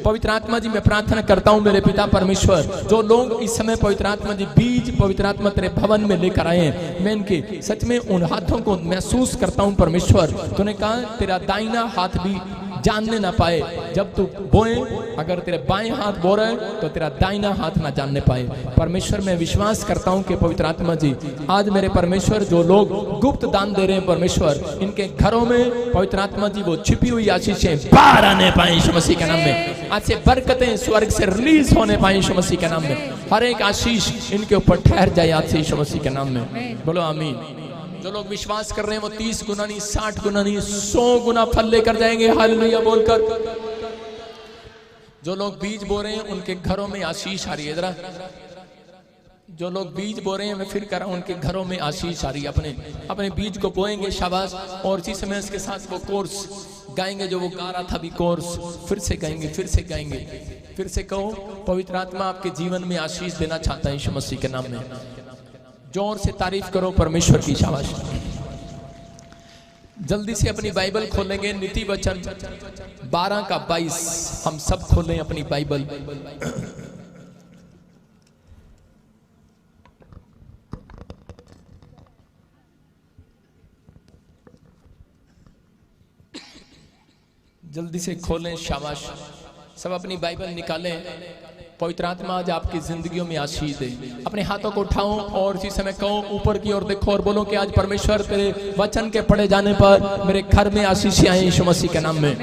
पवित्र आत्मा जी मैं प्रार्थना करता हूँ मेरे पिता परमेश्वर, जो लोग इस समय पवित्र आत्मा जी बीज पवित्र आत्मा तेरे भवन में लेकर आए हैं, मैं इनके सच में उन हाथों को महसूस करता हूँ परमेश्वर। तूने कहा तेरा दाहिना हाथ भी जानने ना पाए, जब तू बोए अगर तेरे बाएं हाथ बो रहे तो तेरा दाहिना हाथ ना जानने पाए। परमेश्वर मैं विश्वास करता हूं कि पवित्र आत्मा जी आज मेरे परमेश्वर जो लोग गुप्त दान दे रहे हैं परमेश्वर, इनके घरों में पवित्र आत्मा जी वो छिपी हुई आशीषें बाहर आने पाए यीशु मसीह के नाम में। आज से बरकतें स्वर्ग से रिलीज होने पाए यीशु मसीह के नाम में। हर एक आशीष इनके ऊपर ठहर जाए आज से यीशु मसीह के नाम में। बोलो आमीन। जो लोग विश्वास कर रहे हैं वो 30 गुना नहीं, 60 गुना नहीं, 100 गुना फल लेकर जाएंगे हालेलुया बोलकर। जो लोग बीज बो रहे हैं उनके घरों में आशीष आ रही है। जरा जो लोग बीज बो रहे हैं मैं फिर कह रहा हूं उनके घरों में आशीष आ रही है। अपने बीज को बोएंगे शाबाश। और इसी समय इसके साथ वो कोर्स गाएंगे जो वो गा रहा था अभी, कोर्स फिर से गाएंगे, फिर से गाएंगे। फिर से कहो पवित्र आत्मा आपके जीवन में आशीष देना चाहता है यीशु मसीह के नाम में। जोर से तारीफ करो परमेश्वर की। शाबाश। जल्दी से अपनी बाइबल खोलेंगे, नीति वचन 12 का 22। हम सब खोलें अपनी बाइबल। जल्दी से खोलें। शाबाश। सब अपनी बाइबल निकालें। पवित्र आत्मा आज आपकी जिंदगियों में आशीष दे। अपने हाथों को उठाओ और इसी समय कहो ऊपर की ओर देखो और बोलो कि आज परमेश्वर तेरे वचन के पढ़े जाने पर मेरे घर में आशीष आए यीशु मसीह के नाम में।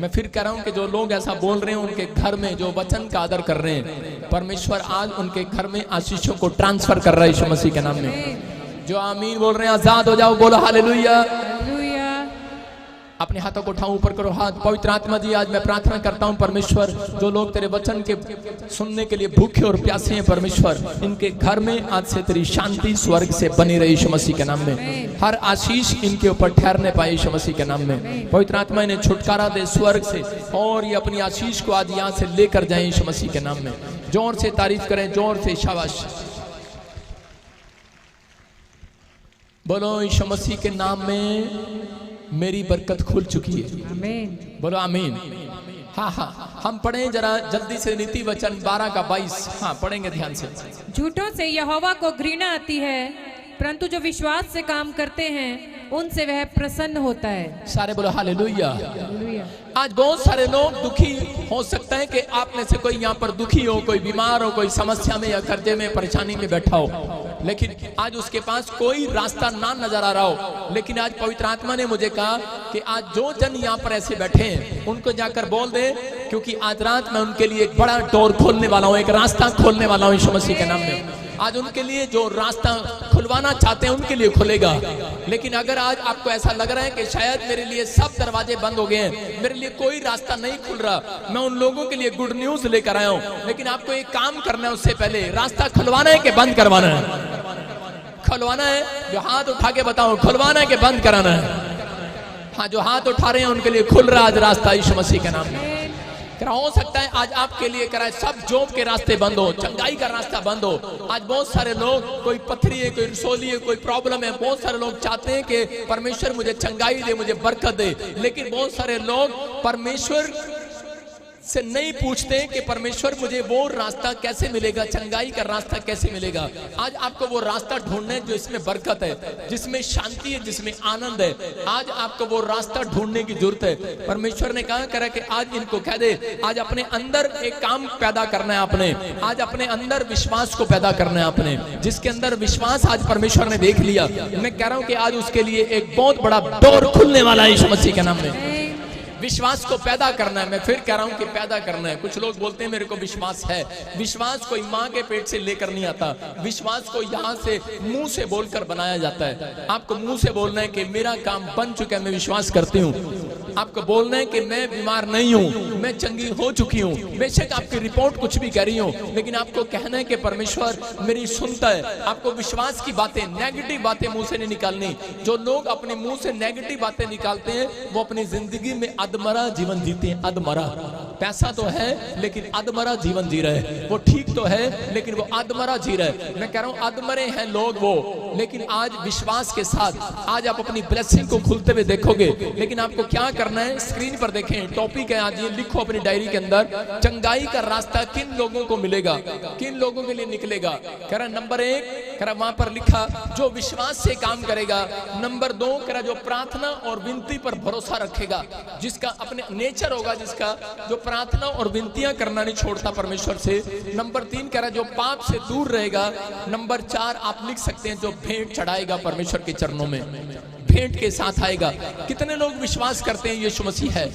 मैं फिर कह रहा हूं कि जो लोग ऐसा बोल रहे हैं उनके घर में जो वचन का आदर कर रहे हैं, परमेश्वर आज उनके घर में आशीषों को ट्रांसफर कर रहा है यीशु मसीह के नाम में। जो आमीन बोल रहे हैं आजाद हो जाओ, बोलो हालेलुया। अपने हाथों को उठाओ, ऊपर करो हाथ। पवित्र आत्मा जी आज मैं प्रार्थना करता हूं परमेश्वर, जो लोग तेरे वचन के सुनने के लिए भूखे और प्यासे हैं परमेश्वर, इनके घर में आज से तेरी शांति स्वर्ग से बनी रही यीशु मसीह के नाम में। हर आशीष इनके ऊपर ठहरने पाए यीशु मसीह के नाम में। पवित्र आत्मा इन्हें छुटकारा दे स्वर्ग से और ये अपनी आशीष को आज यहाँ से लेकर जाए यीशु मसीह के नाम में। जोर से तारीफ करें, जोर से शाबाश बोलो। यीशु मसीह के नाम में मेरी बरकत खुल चुकी है। आमीन। बोलो आमीन। हाँ हाँ हम पढ़ें जरा जल्दी से नीति वचन 12 का 22। हाँ पढ़ेंगे ध्यान से। झूठों से यहोवा को घृणा आती है, परंतु जो विश्वास से काम करते हैं उनसे वह प्रसन्न होता है। सारे बोलो हालेलुया। आज बहुत सारे लोग दुखी हो सकता है कि आप में से कोई यहाँ पर दुखी हो, कोई बीमार हो, कोई समस्या में या कर्जे में परेशानी में बैठा हो, लेकिन आज उसके पास कोई रास्ता ना नजर आ रहा हो। लेकिन आज पवित्र आत्मा ने मुझे कहा कि आज जो जन यहाँ पर ऐसे बैठे हैं उनको जाकर बोल दे, क्योंकि आज रात मैं उनके लिए एक बड़ा डोर खोलने वाला हूँ, एक रास्ता खोलने वाला हूँ यीशु मसीह के नाम में। आज उनके लिए जो रास्ता खुलवाना चाहते हैं उनके लिए खुलेगा। लेकिन अगर आज आपको ऐसा लग रहा है कि शायद मेरे लिए सब दरवाजे बंद हो गए हैं, मेरे लिए कोई रास्ता नहीं खुल रहा, मैं उन लोगों के लिए गुड न्यूज लेकर आया हूं। लेकिन आपको एक काम करना है, उससे पहले रास्ता खुलवाना है कि बंद करवाना है? खुलवाना है। जो हाथ उठा के बताओ, खुलवाना है कि बंद कराना है? हाँ, जो हाथ उठा रहे हैं उनके लिए खुल रहा आज रास्ता यीशु मसीह के नाम में। हो सकता है आज आपके लिए कराए सब जॉब के रास्ते बंद हो, चंगाई का रास्ता बंद हो। आज बहुत सारे लोग, कोई पथरी है, कोई रसोली है, कोई प्रॉब्लम है, बहुत सारे लोग चाहते हैं कि परमेश्वर मुझे चंगाई दे, मुझे बरकत दे। लेकिन बहुत सारे लोग परमेश्वर से नहीं पूछते कि परमेश्वर मुझे वो रास्ता कैसे मिलेगा, चंगाई का रास्ता कैसे मिलेगा। आज आपको वो रास्ता ढूंढना है जो इसमें बरकत है, जिसमें शांति है, जिसमें आनंद है। आज आपको वो रास्ता ढूंढने की जरूरत है। परमेश्वर ने कहा करा कि आज इनको कह दे, आज अपने अंदर एक काम पैदा करना है आपने, आज अपने अंदर विश्वास को पैदा करना है आपने। जिसके अंदर विश्वास आज परमेश्वर ने देख लिया, मैं कह रहा हूं कि आज उसके लिए एक बहुत बड़ा डोर खुलने वाला है यीशु मसीह के नाम में। विश्वास को पैदा करना है। मैं फिर कह रहा हूं कि पैदा करना है। कुछ लोग बोलते हैं मेरे को विश्वास है। विश्वास कोई माँ के पेट से लेकर नहीं आता, विश्वास को यहाँ से मुंह से बोलकर बनाया जाता है। आपको मुंह से बोलना है कि मेरा काम बन चुका है, मैं विश्वास करती हूँ। आपको बोलना है कि मैं बीमार नहीं हूँ, मैं चंगी हो चुकी हूँ। बेशक आपकी रिपोर्ट कुछ भी कह रही हो, लेकिन आपको कहना है कि परमेश्वर मेरी सुनता है। आपको विश्वास की बातें, नेगेटिव बातें मुंह से नहीं निकालनी। जो लोग अपने मुंह से नेगेटिव बातें निकालते हैं वो अपनी जिंदगी में अधमरा जीवन जीते हैं, अधमरा। पैसा तो है लेकिन अधमरा जीवन जी रहे, वो ठीक तो है लेकिन वो अधमरा जी रहे। मैं कह रहा हूं अधमरे हैं लोग वो, लेकिन आज विश्वास के साथ आज आप अपनी ब्लेसिंग को खुलते हुए देखोगे। लेकिन आपको क्या करना है, स्क्रीन पर देखें, टॉपिक है आज ये, लिखो अपनी डायरी के अंदर, चंगाई का रास्ता किन लोगों को मिलेगा, किन लोगों के लिए निकलेगा। कह रहा नंबर 1, कह रहा वहां पर लिखा जो विश्वास से काम करेगा। नंबर 2, कह रहा जो प्रार्थना और विनती पर भरोसा रखेगा, जिसका अपने नेचर होगा, जिसका जो प्रार्थना और विनतियां करना नहीं छोड़ता परमेश्वर से। नंबर 3, कह रहा जो पाप से दूर रहेगा। नंबर 4 आप लिख सकते हैं जो भेंट चढ़ाएगा परमेश्वर के चरणों में, भेंट के साथ आएगा। कितने लोग विश्वास करते हैं यीशु मसीह है?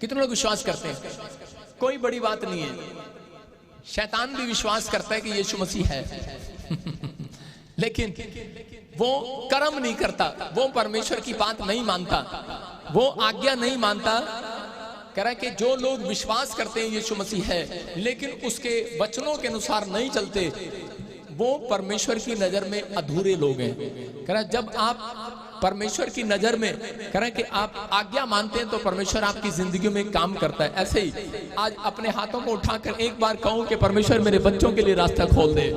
कितने लोग विश्वास करते हैं? कोई बड़ी बात नहीं है, शैतान भी विश्वास करता है कि यीशु मसीह है लेकिन वो कर्म नहीं करता, वो परमेश्वर की बात नहीं मानता, वो आज्ञा नहीं मानता। कह रहा है कि जो लोग विश्वास करते हैं यीशु मसीह है लेकिन उसके वचनों के अनुसार नहीं चलते, वो परमेश्वर की नजर में अधूरे लोग हैं। कह रहा है जब आप परमेश्वर की नजर में, कह रहे हैं कि आप आज्ञा मानते हैं तो परमेश्वर आपकी जिंदगी में काम करता है। ऐसे ही आज अपने हाथों को उठाकर एक बार कहूं कि परमेश्वर मेरे बच्चों के लिए रास्ता खोल दे।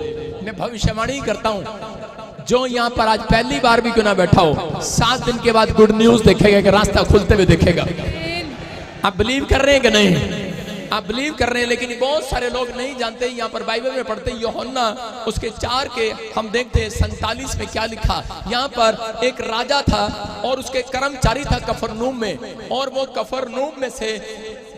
मैं भविष्यवाणी करता हूं, जो यहाँ पर आज पहली बार भी क्यों ना बैठा हो, 7 दिन के बाद गुड न्यूज देखेगा कि रास्ता खुलते हुए देखेगा। आप बिलीव कर रहे हैं कि नहीं? आप बिलीव कर रहे हैं, लेकिन बहुत सारे लोग नहीं जानते। यहाँ पर बाइबल में पढ़ते यूहन्ना उसके 4 के हम देखते हैं 47 में क्या लिखा। यहाँ पर एक राजा था और उसके कर्मचारी था कफरनूम में, और वो कफरनूम में से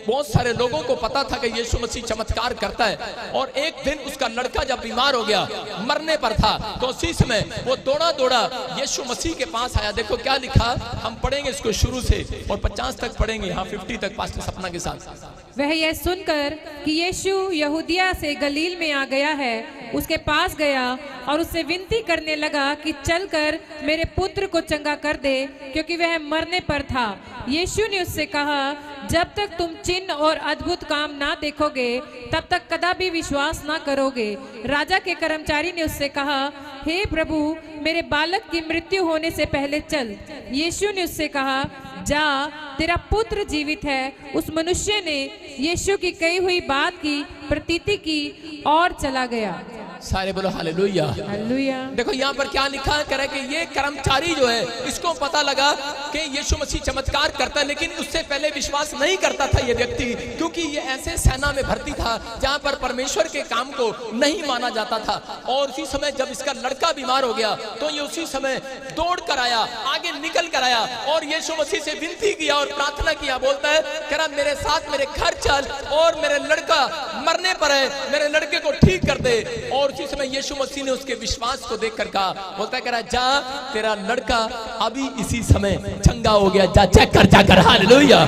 बहुत सारे लोगों को पता था कि यीशु मसीह चमत्कार करता है। और एक दिन उसका लड़का जब बीमार हो गया, मरने पर था, तो उसी समय वो दौड़ा दौड़ा यीशु मसीह के पास आया। देखो क्या लिखा, हम पढ़ेंगे इसको शुरू से और 50 तक पढ़ेंगे, यहाँ 50 तक पास्टर सपना के साथ। वह यह सुनकर कि यीशु यहूदिया से गलील में आ गया है, उसके पास गया और उससे विनती करने लगा कि चलकर मेरे पुत्र को चंगा कर दे, क्योंकि वह मरने पर था। यीशु ने उससे कहा, जब तक तुम चिन्ह और अद्भुत काम ना देखोगे तब तक कदापि विश्वास ना करोगे। राजा के कर्मचारी ने उससे कहा, हे प्रभु, मेरे बालक की मृत्यु होने से पहले चल। यीशु ने उससे कहा, जा, तेरा पुत्र जीवित है। उस मनुष्य ने यीशु की कही हुई बात की प्रतीति की और चला गया। सारे बोलो हालेलुया। हालेलुया। देखो यहाँ पर क्या लिखा है, कह रहा है कि ये कर्मचारी जो है, इसको पता लगा कि यीशु मसीह चमत्कार करता है, लेकिन उससे पहले विश्वास नहीं करता था ये व्यक्ति, क्योंकि ये ऐसे सेना में भर्ती था जहाँ पर परमेश्वर के काम को नहीं माना जाता था। और उसी समय जब इसका लड़का बीमार हो गया तो ये उसी समय दौड़ कर आया, आगे निकल कर आया और यीशु मसीह से विनती किया और प्रार्थना किया। बोलता है, कह रहा मेरे साथ मेरे घर चल और मेरे लड़का मरने पर है, मेरे लड़के को ठीक कर दे। और उसी समय यीशु मसीह ने उसके विश्वास को देखकर कहा, बोलता है, कह रहा जा, तेरा लड़का अभी इसी समय चंगा हो गया, जा चेक कर जाकर। हालेलुया।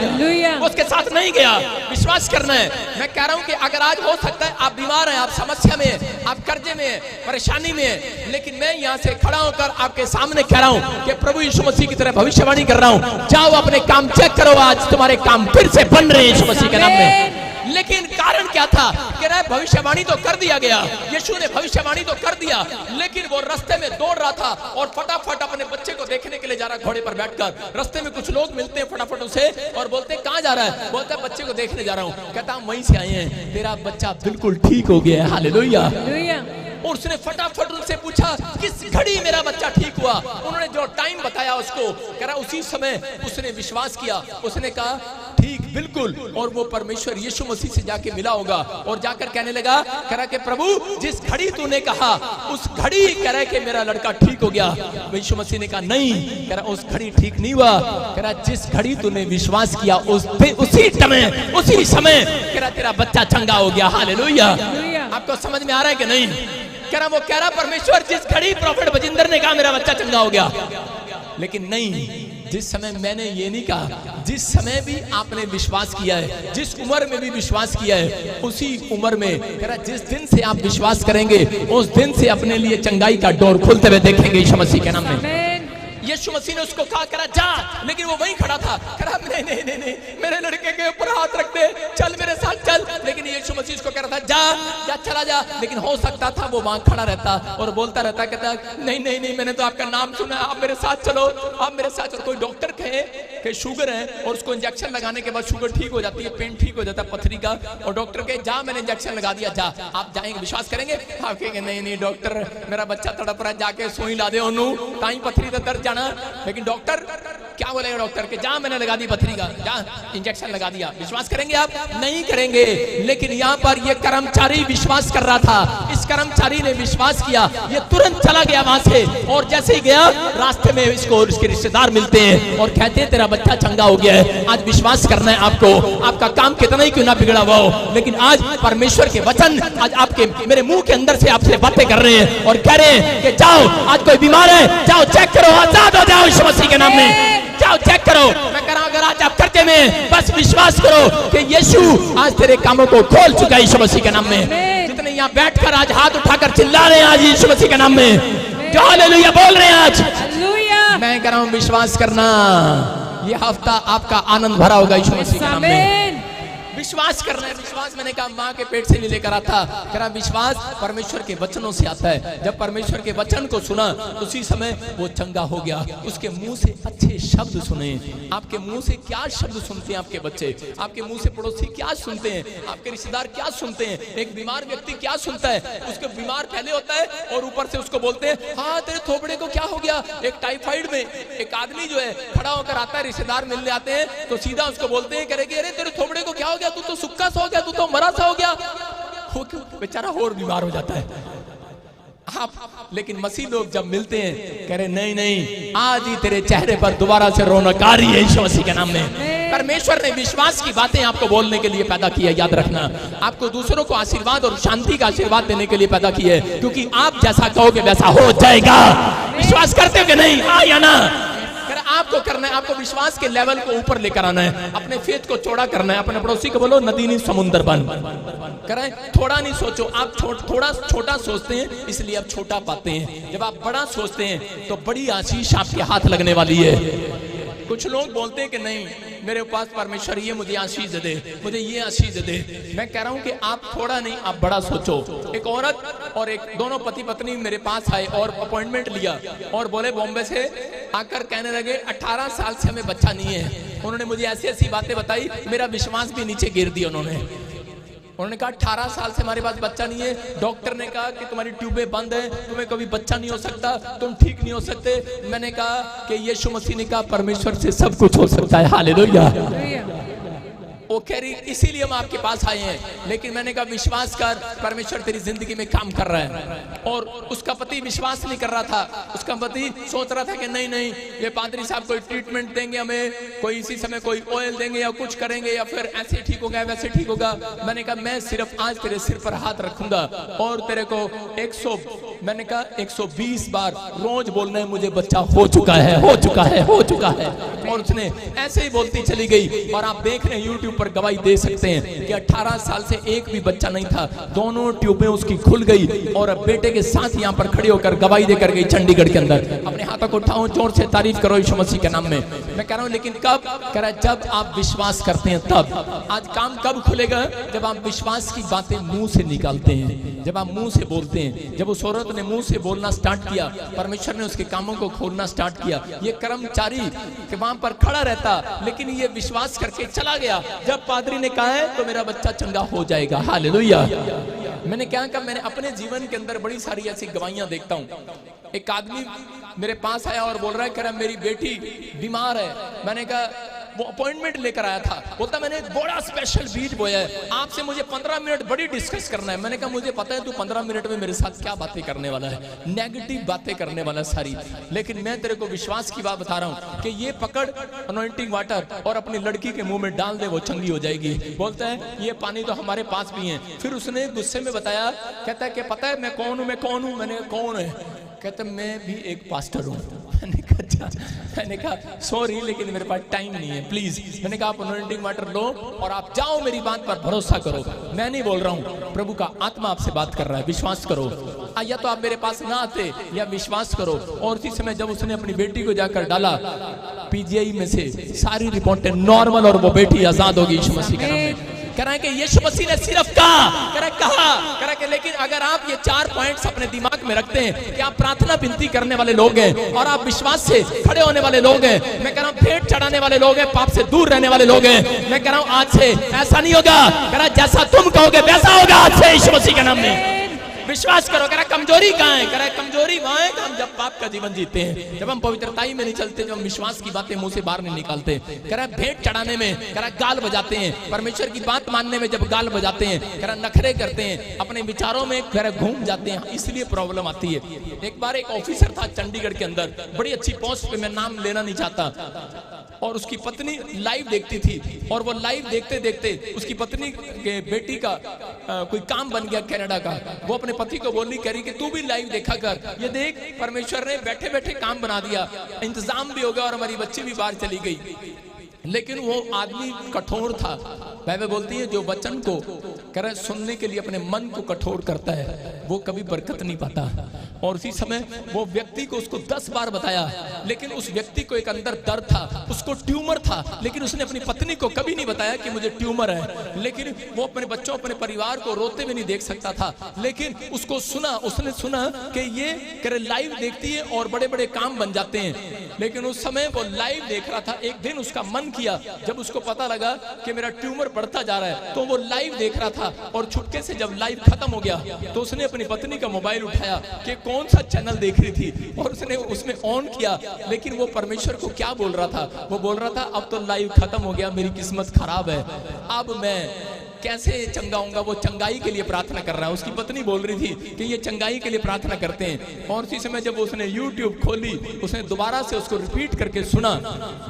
उसके साथ नहीं गया, विश्वास करना है। मैं कह रहा हूं कि अगर आज हो सकता है आप बीमार हैं, आप समस्या में हैं, आप कर्जे में हैं, परेशानी में हैं, लेकिन मैं यहाँ से खड़ा होकर आपके सामने कह रहा हूं कि प्रभु यीशु मसीह की तरह भविष्यवाणी कर रहा हूं, जाओ अपने काम चेक करो, आज तुम्हारे काम फिर से बन रहे हैं यीशु मसीह के नाम में। लेकिन कारण क्या था? कह रहा है भविष्यवाणी तो कर दिया गया, यीशु ने भविष्यवाणी तो कर दिया, लेकिन वो रास्ते में दौड़ रहा था और फटाफट अपने बच्चे को देखने के लिए जा रहा, घोड़े पर बैठकर। रास्ते में कुछ लोग मिलते हैं फटाफट उसे और बोलते हैं, कहाँ जा रहा है? बोलता है, बच्चे को देखने जा रहा हूँ। कहता हम वहीं से आए हैं, तेरा बच्चा बिल्कुल ठीक हो गया है। हालेलुया। और उसने फटाफट उनसे पूछा, किस घड़ी मेरा बच्चा ठीक हुआ? उन्होंने जो टाइम बताया उसको, कह रहा उसी समय उसने विश्वास किया। उसने कहा, ठीक, बिल्कुल। और वो परमेश्वर यीशु मसीह से जाके मिला होगा और जाकर कहने लगा, कह रहा कि प्रभु, जिस घड़ी तूने कहा उस घड़ी, कह रहा कि मेरा लड़का ठीक हो गया। यीशु मसीह ने कहा, नहीं, कह रहा उस घड़ी ठीक नहीं हुआ। कह रहा जिस घड़ी तूने विश्वास किया उसी समय कह रहा तेरा बच्चा चंगा हो गया। हालेलुया। आपको समझ में आ रहा है कि नहीं? कह रहा, वो कह रहा परमेश्वर, जिस घड़ी प्रॉफिट बजिंदर ने कहा मेरा बच्चा चंगा हो गया, लेकिन नहीं, जिस समय मैंने ये नहीं कहा, जिस समय भी आपने विश्वास किया है, जिस उम्र में भी विश्वास किया है, उसी उम्र में, कह रहा जिस दिन से आप विश्वास करेंगे उस दिन से अपने लिए चंगाई का डोर खुलते हुए देखेंगे यीशु मसीह के नाम में। यीशु मसीह ने उसको कहा, करा जा, लेकिन वो वहीं खड़ा था। करा नहीं, मेरे लड़के के ऊपर हाथ रख दे, चल मेरे साथ चल। लेकिन यीशु मसीह उसको कह रहा था जा जा चला जा, लेकिन हो सकता था वो वहां खड़ा रहता और बोलता रहता, कहता नहीं नहीं नहीं, मैंने तो आपका नाम सुना, आप मेरे साथ चलो, आप मेरे साथ चलो। कोई डॉक्टर कहे कि शुगर है और उसको इंजेक्शन लगाने के बाद शुगर ठीक हो जाती है, पेन ठीक हो जाता है पथरी का, और डॉक्टर कहे जा मैंने इंजेक्शन लगा दिया जा, आप जाएंगे, विश्वास करेंगे? आप कहेंगे नहीं नहीं डॉक्टर मेरा बच्चा तड़प रहा है, जाके सुई ला दे ओनू ताई पथरी का दर्द जाना। लेकिन डॉक्टर क्या बोलेगा? डॉक्टर के जा मैंने लगा दी पथरी का, जा इंजेक्शन लगा दिया। विश्वास करेंगे आप? नहीं करेंगे। लेकिन यहाँ पर ये कर्मचारी विश्वास कर रहा था, इस कर्मचारी ने विश्वास किया, ये तुरंत चला गया वहां से, और जैसे ही गया रास्ते में इसको और इसके रिश्तेदार मिलते हैं और कहते हैं तेरा बच्चा चंगा हो गया है। आज विश्वास करना है आपको, आपका काम कितना ही क्यों ना बिगड़ा हुआ हो, लेकिन आज परमेश्वर के वचन आज आपके मेरे मुंह के अंदर से आपसे बातें कर रहे हैं और कह रहे हैं कि जाओ, आज कोई बीमार है जाओ चेक करो, आजाद हो जाओ यीशु मसीह के नाम में, जाओ चेक करो। मैं कह रहा हूं अगर आज आप करते में बस विश्वास करो कि यीशु आज तेरे कामों को खोल चुका है यीशु मसीह के नाम में। जितने यहाँ बैठकर आज हाथ उठाकर चिल्ला रहे हैं आज यीशु मसीह के नाम में, जो हालेलुया बोल रहे हैं आज, मैं कह रहा हूं विश्वास करना, ये हफ्ता आपका आनंद भरा होगा यीशु मसीह के नाम में। विश्वास करना है। विश्वास मैंने कहा माँ के पेट से नहीं लेकर आता, कह रहा विश्वास परमेश्वर के वचनों से आता है। जब परमेश्वर के वचन को सुना उसी समय वो चंगा हो गया। उसके मुंह से अच्छे शब्द सुने। आपके मुंह से क्या शब्द सुनते हैं आपके बच्चे? आपके मुंह से पड़ोसी क्या सुनते हैं? आपके रिश्तेदार क्या सुनते हैं? एक बीमार व्यक्ति क्या सुनता है? उसके बीमार पहले होता है और ऊपर से उसको बोलते हैं हाँ तेरे थोपड़े को क्या हो गया। एक टाइफाइड में एक आदमी जो है खड़ा होकर आता है, रिश्तेदार मिलने आते हैं तो सीधा उसको बोलते हैं करेगी अरे तेरे थोपड़े को क्या हो गया, तू तो सुक्का सा हो गया, तू तो मरा सा हो गया, बेचारा और बीमार हो जाता है। आप लेकिन मसीह लोग जब मिलते हैं कह रहे नहीं नहीं आज ही तेरे चेहरे पर दोबारा से रौनक आ रही है यीशु मसीह के नाम में। परमेश्वर ने विश्वास की बातें आपको बोलने के लिए पैदा किया, याद रखना। आपको दूसरों को आशीर्वाद और शांति का आशीर्वाद देने के लिए पैदा किया है, क्योंकि आप जैसा कहोगे वैसा हो जाएगा। विश्वास करते हो कि नहीं? हाँ या ना? आपको करना है, आपको विश्वास के लेवल को ऊपर लेकर आना है, अपने फेथ को चौड़ा करना है। अपने पड़ोसी को बोलो नदी नहीं समुद्र बन करें, थोड़ा नहीं सोचो। आप थोड़ा छोटा सोचते हैं इसलिए आप छोटा पाते हैं। जब आप बड़ा सोचते हैं तो बड़ी आशीष आपके हाथ लगने वाली है। कुछ लोग बोलते हैं कि नहीं मेरे पास परमेश्वर ये मुझे आशीष दे, मुझे ये आशीष दे। मैं कह रहा हूं कि आप थोड़ा नहीं आप बड़ा सोचो। एक औरत और एक दोनों पति पत्नी मेरे पास आए और अपॉइंटमेंट लिया और बोले बॉम्बे से आकर कहने लगे 18 साल से हमें बच्चा नहीं है। उन्होंने मुझे ऐसी ऐसी बातें बताई, मेरा विश्वास भी नीचे गिर दिया। उन्होंने कहा 18 साल से हमारे पास बच्चा नहीं है। डॉक्टर ने कहा कि तुम्हारी ट्यूबें बंद है, तुम्हें कभी बच्चा नहीं हो सकता, तुम ठीक नहीं हो सकते। मैंने कहा कि यीशु मसीह ने कहा परमेश्वर से सब कुछ हो सकता है। हालेलुया। वो कह रही इसीलिए हम आपके पास आए हैं। लेकिन मैंने कहा विश्वास कर, परमेश्वर तेरी जिंदगी में काम कर रहा है। और उसका पति विश्वास नहीं कर रहा था। उसका पति सोच रहा था कि नहीं नहीं ये पादरी साहब कोई ट्रीटमेंट देंगे हमें, कोई इसी समय कोई ऑयल देंगे या कुछ करेंगे या फिर ऐसे ठीक होगा वैसे ठीक होगा। मैंने कहा मैं सिर्फ आज तेरे सिर पर हाथ रखूंगा और तेरे को 120 बार रोज बोलना है मुझे बच्चा हो चुका है, हो चुका है, हो चुका है। और उसने ऐसे ही बोलती चली गई। और आप देख रहे हैं यूट्यूब पर गवाही दे सकते हैं कि 18 साल से एक भी बच्चा नहीं था। दोनों ट्यूबें उसकी खुल गई और अब बेटे के साथ यहाँ पर खड़ी होकर गवाही देकर गई चंडीगढ़ के अंदर। अपने हाथों को उठाओ, जोर से तारीफ करो यीशु मसीह के नाम में। मैं कह रहा हूँ लेकिन कब? कह रहा है जब आप विश्वास करते हैं तब। आज काम कब खुलेगा? जब आप विश्वास की बातें मुंह से निकालते हैं, जब आप मुंह से बोलते हैं। जब उस औरत ने मुंह से बोलना स्टार्ट किया, परमेश्वर ने उसके कामों को खोलना स्टार्ट किया। ये कर्मचारी के वहां पर खड़ा रहता लेकिन ये विश्वास करके चला गया। जब पादरी ने कहा है तो मेरा बच्चा चंगा हो जाएगा। हालेलुया। मैंने क्या कहा, मैंने अपने जीवन के अंदर बड़ी सारी ऐसी गवाहियां देखता हूं। एक आदमी मेरे पास आया और बोल रहा है, कह रहा मेरी बेटी बीमार है। मैंने कहा वो अपॉइंटमेंट लेकर आया था, बोलता मैंने एक बड़ा स्पेशल बीज बोया है, आपसे मुझे 15 मिनट बड़ी डिस्कस करना है। मैंने कहा मुझे पता है तू 15 मिनट में मेरे साथ क्या बातें करने वाला है, नेगेटिव बातें करने वाला सारी। लेकिन मैं तेरे को विश्वास की बात बता रहा हूँ कि ये पकड़ अनॉइंटिंग वाटर और अपनी लड़की के मुंह में डाल दे, वो चंगी हो जाएगी। बोलता है ये पानी तो हमारे पास भी है। फिर उसने गुस्से में बताया, कहता है कि पता है मैं कौन हूँ, मैं कौन हूँ। मैंने कौन है? कहता मैं भी एक पास्टर हूँ। मैंने कहा सॉरी लेकिन मेरे पास टाइम नहीं है, प्लीज। मैंने कहा आप अनॉइंटिंग वाटर लो और आप जाओ, मेरी बात पर भरोसा करो। मैं नहीं बोल रहा हूँ, प्रभु का आत्मा आपसे बात कर रहा है, विश्वास करो। या तो आप मेरे पास ना आते या विश्वास करो। और उसी समय जब उसने अपनी बेटी को जाकर डाला, पीजीआई में से सारी रिपोर्टें नॉर्मल और वो बेटी आजाद होगी यीशु मसीह के नाम में। कह रहे हैं कि यीशु मसीह ने सिर्फ कहा कि लेकिन अगर आप ये 4 पॉइंट्स अपने दिमाग में रखते हैं कि आप प्रार्थना विनती करने वाले लोग हैं और आप विश्वास से खड़े होने वाले लोग हैं, मैं कह रहा हूँ भेंट चढ़ाने वाले लोग हैं, पाप से दूर रहने वाले लोग हैं, मैं कह रहा हूँ आज से ऐसा नहीं होगा, कह रहा जैसा तुम कहोगे वैसा होगा आज से यीशु मसीह के नाम में। विश्वास करो। कह रहा कमजोरी कहाँ है? कह रहा कमजोरी वहां है हम जब पाप का जीवन जीते हैं, जब हम पवित्रताई में नहीं चलते, जब हम विश्वास की बातें मुंह से बाहर नहीं निकालते। कह रहा भेंट चढ़ाने में, कह रहा गाल बजाते हैं, परमेश्वर की बात मानने में जब गाल बजाते हैं, कह रहा नखरे करते हैं, अपने विचारों में कह रहा घूम जाते हैं, इसलिए प्रॉब्लम आती है। एक बार एक ऑफिसर था चंडीगढ़ के अंदर, बड़ी अच्छी पोस्ट पे, मैं नाम लेना नहीं चाहता, और उसकी पत्नी लाइव देखती थी, और वो लाइव देखते देखते उसकी पत्नी के बेटी का कोई काम बन गया कनाडा का। वो अपने पति को बोली, कह रही कि तू भी लाइव देखा कर, ये देख परमेश्वर ने बैठे बैठे काम बना दिया, इंतजाम भी हो गया और हमारी बच्ची भी बाहर चली गई। लेकिन वो आदमी कठोर था। बाइबल बोलती है जो वचन को करे सुनने के लिए अपने मन को कठोर करता है वो कभी बरकत नहीं पाता। और उसी समय वो व्यक्ति को उसको 10 बार बताया, लेकिन उस व्यक्ति को एक अंदर दर्द था, उसको ट्यूमर था, लेकिन उसने अपनी पत्नी को कभी नहीं बताया कि मुझे ट्यूमर है। लेकिन वो अपने बच्चों, अपने परिवार को रोते भी नहीं देख सकता था, लेकिन उसको सुना, उसने सुना कि ये करे लाइव देखती है और बड़े बड़े काम बन जाते हैं। लेकिन उस समय वो लाइव देख रहा था। एक दिन उसका मन किया, जब उसको पता लगा कि मेरा ट्यूमर बढ़ता जा रहा है, तो वो लाइव देख रहा था, और छुटके से जब लाइव खत्म हो गया तो उसने अपनी पत्नी का मोबाइल उठाया कि कौन सा चैनल देख रही थी, और उसने उसमें ऑन किया। लेकिन वो परमेश्वर को क्या बोल रहा था? वो बोल रहा था अब तो लाइव खत्म हो गया, मेरी किस्मत खराब है, अब मैं कैसे चंगाऊंगा। वो चंगाई के लिए प्रार्थना कर रहा है। उसकी पत्नी बोल रही थी कि ये चंगाई के लिए प्रार्थना करते हैं। और उसी समय जब उसने YouTube खोली, उसने दोबारा से उसको रिपीट करके सुना,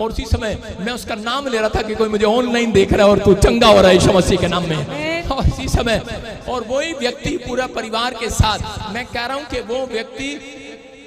और उसी समय मैं उसका नाम ले रहा था कि कोई मुझे ऑनलाइन देख रहा है और तू चंगा हो रहा है यीशु मसीह के नाम में। और इसी समय और वही व्यक्ति पूरा परिवार के साथ, मैं कह रहा हूं कि वो व्यक्ति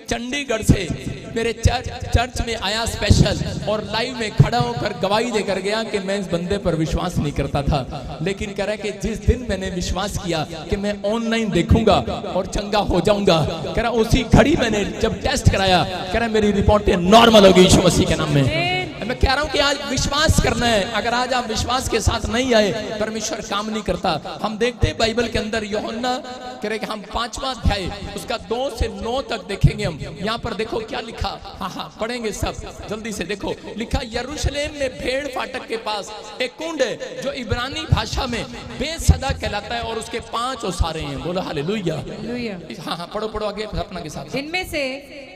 चंडीगढ़ से मेरे चर्च में आया स्पेशल, और लाइव में खड़ा होकर गवाही देकर गया कि मैं इस बंदे पर विश्वास नहीं करता था, लेकिन कह रहा है कि जिस दिन मैंने विश्वास किया कि मैं ऑनलाइन देखूंगा और चंगा हो जाऊंगा, कह रहा उसी घड़ी मैंने जब टेस्ट कराया, कह रहा मेरी रिपोर्टें नॉर्मल हो गई यीशु मसीह के नाम में। मैं कह रहा हूं कि आज विश्वास करना है। अगर आज आप विश्वास के साथ नहीं आए, परमेश्वर काम नहीं करता। हम देखते हैं बाइबल के अंदर यूहन्ना कह रहे कि हम 5वां अध्याय उसका 2 से 9 तक देखेंगे। हम यहाँ पर देखो क्या लिखा, हाँ पढ़ेंगे सब जल्दी से। देखो लिखा, यरूशलेम में भेड़ फाटक के पास एक कुंड है जो इब्रानी भाषा में बेसदा कहलाता है, और उसके 5 ओसारे हैं। बोलो हालेलुया। हाँ पढ़ो आगे अपना के साथ। इनमें से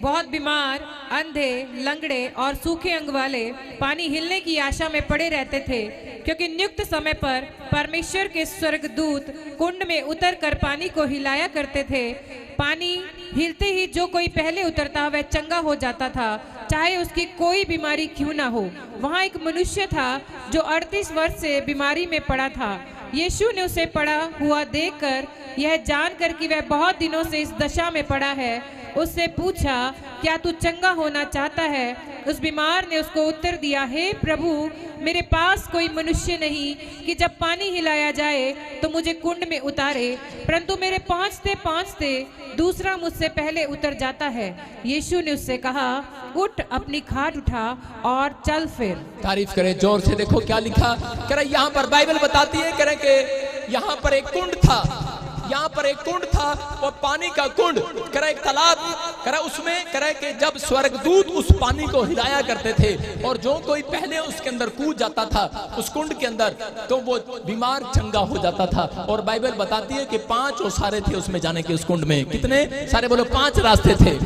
बहुत बीमार, अंधे, लंगड़े और सूखे अंग वाले पानी हिलने की आशा में पड़े रहते थे, क्योंकि नियुक्त समय पर परमेश्वर के स्वर्गदूत कुंड में उतर कर पानी को हिलाया करते थे। पानी हिलते ही जो कोई पहले उतरता वह चंगा हो जाता था, चाहे उसकी कोई बीमारी क्यों ना हो। वहाँ एक मनुष्य था जो 38 वर्ष से बीमारी में पड़ा था। यीशु ने उसे पड़ा हुआ देखकर यह जानकर कि वह बहुत दिनों से इस दशा में पड़ा है, उससे पूछा, क्या तू चंगा होना चाहता है? उस बीमार ने उसको उत्तर दिया, हे प्रभु, मेरे पास कोई मनुष्य नहीं कि जब पानी हिलाया जाए तो मुझे कुंड में उतारे, परंतु मेरे पहुंचते दूसरा मुझसे पहले उतर जाता है। यीशु ने उससे कहा, उठ, अपनी खाट उठा और चल फिर। तारीफ करें जोर से। देखो क्या लिखा, कह रहा यहाँ पर बाइबल बताती है, कह रहे कि यहाँ पर एक कुंड था, यहाँ पर एक कुंड था, और पानी का कुंड, कह रहा एक तालाब, कह रहा उसमें, कह रहा कि जब स्वर्गदूत उस पानी को हिलाया करते थे, और जो कोई पहले उसके अंदर कूद जाता था उस कुंड के अंदर, तो वो बीमार चंगा हो जाता था। और बाइबल बताती है कि 5 ओसारे थे उसमें जाने के। उस कुंड में कितने सारे? बोलो 5 रास्ते थे।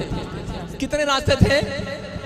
कितने रास्ते थे?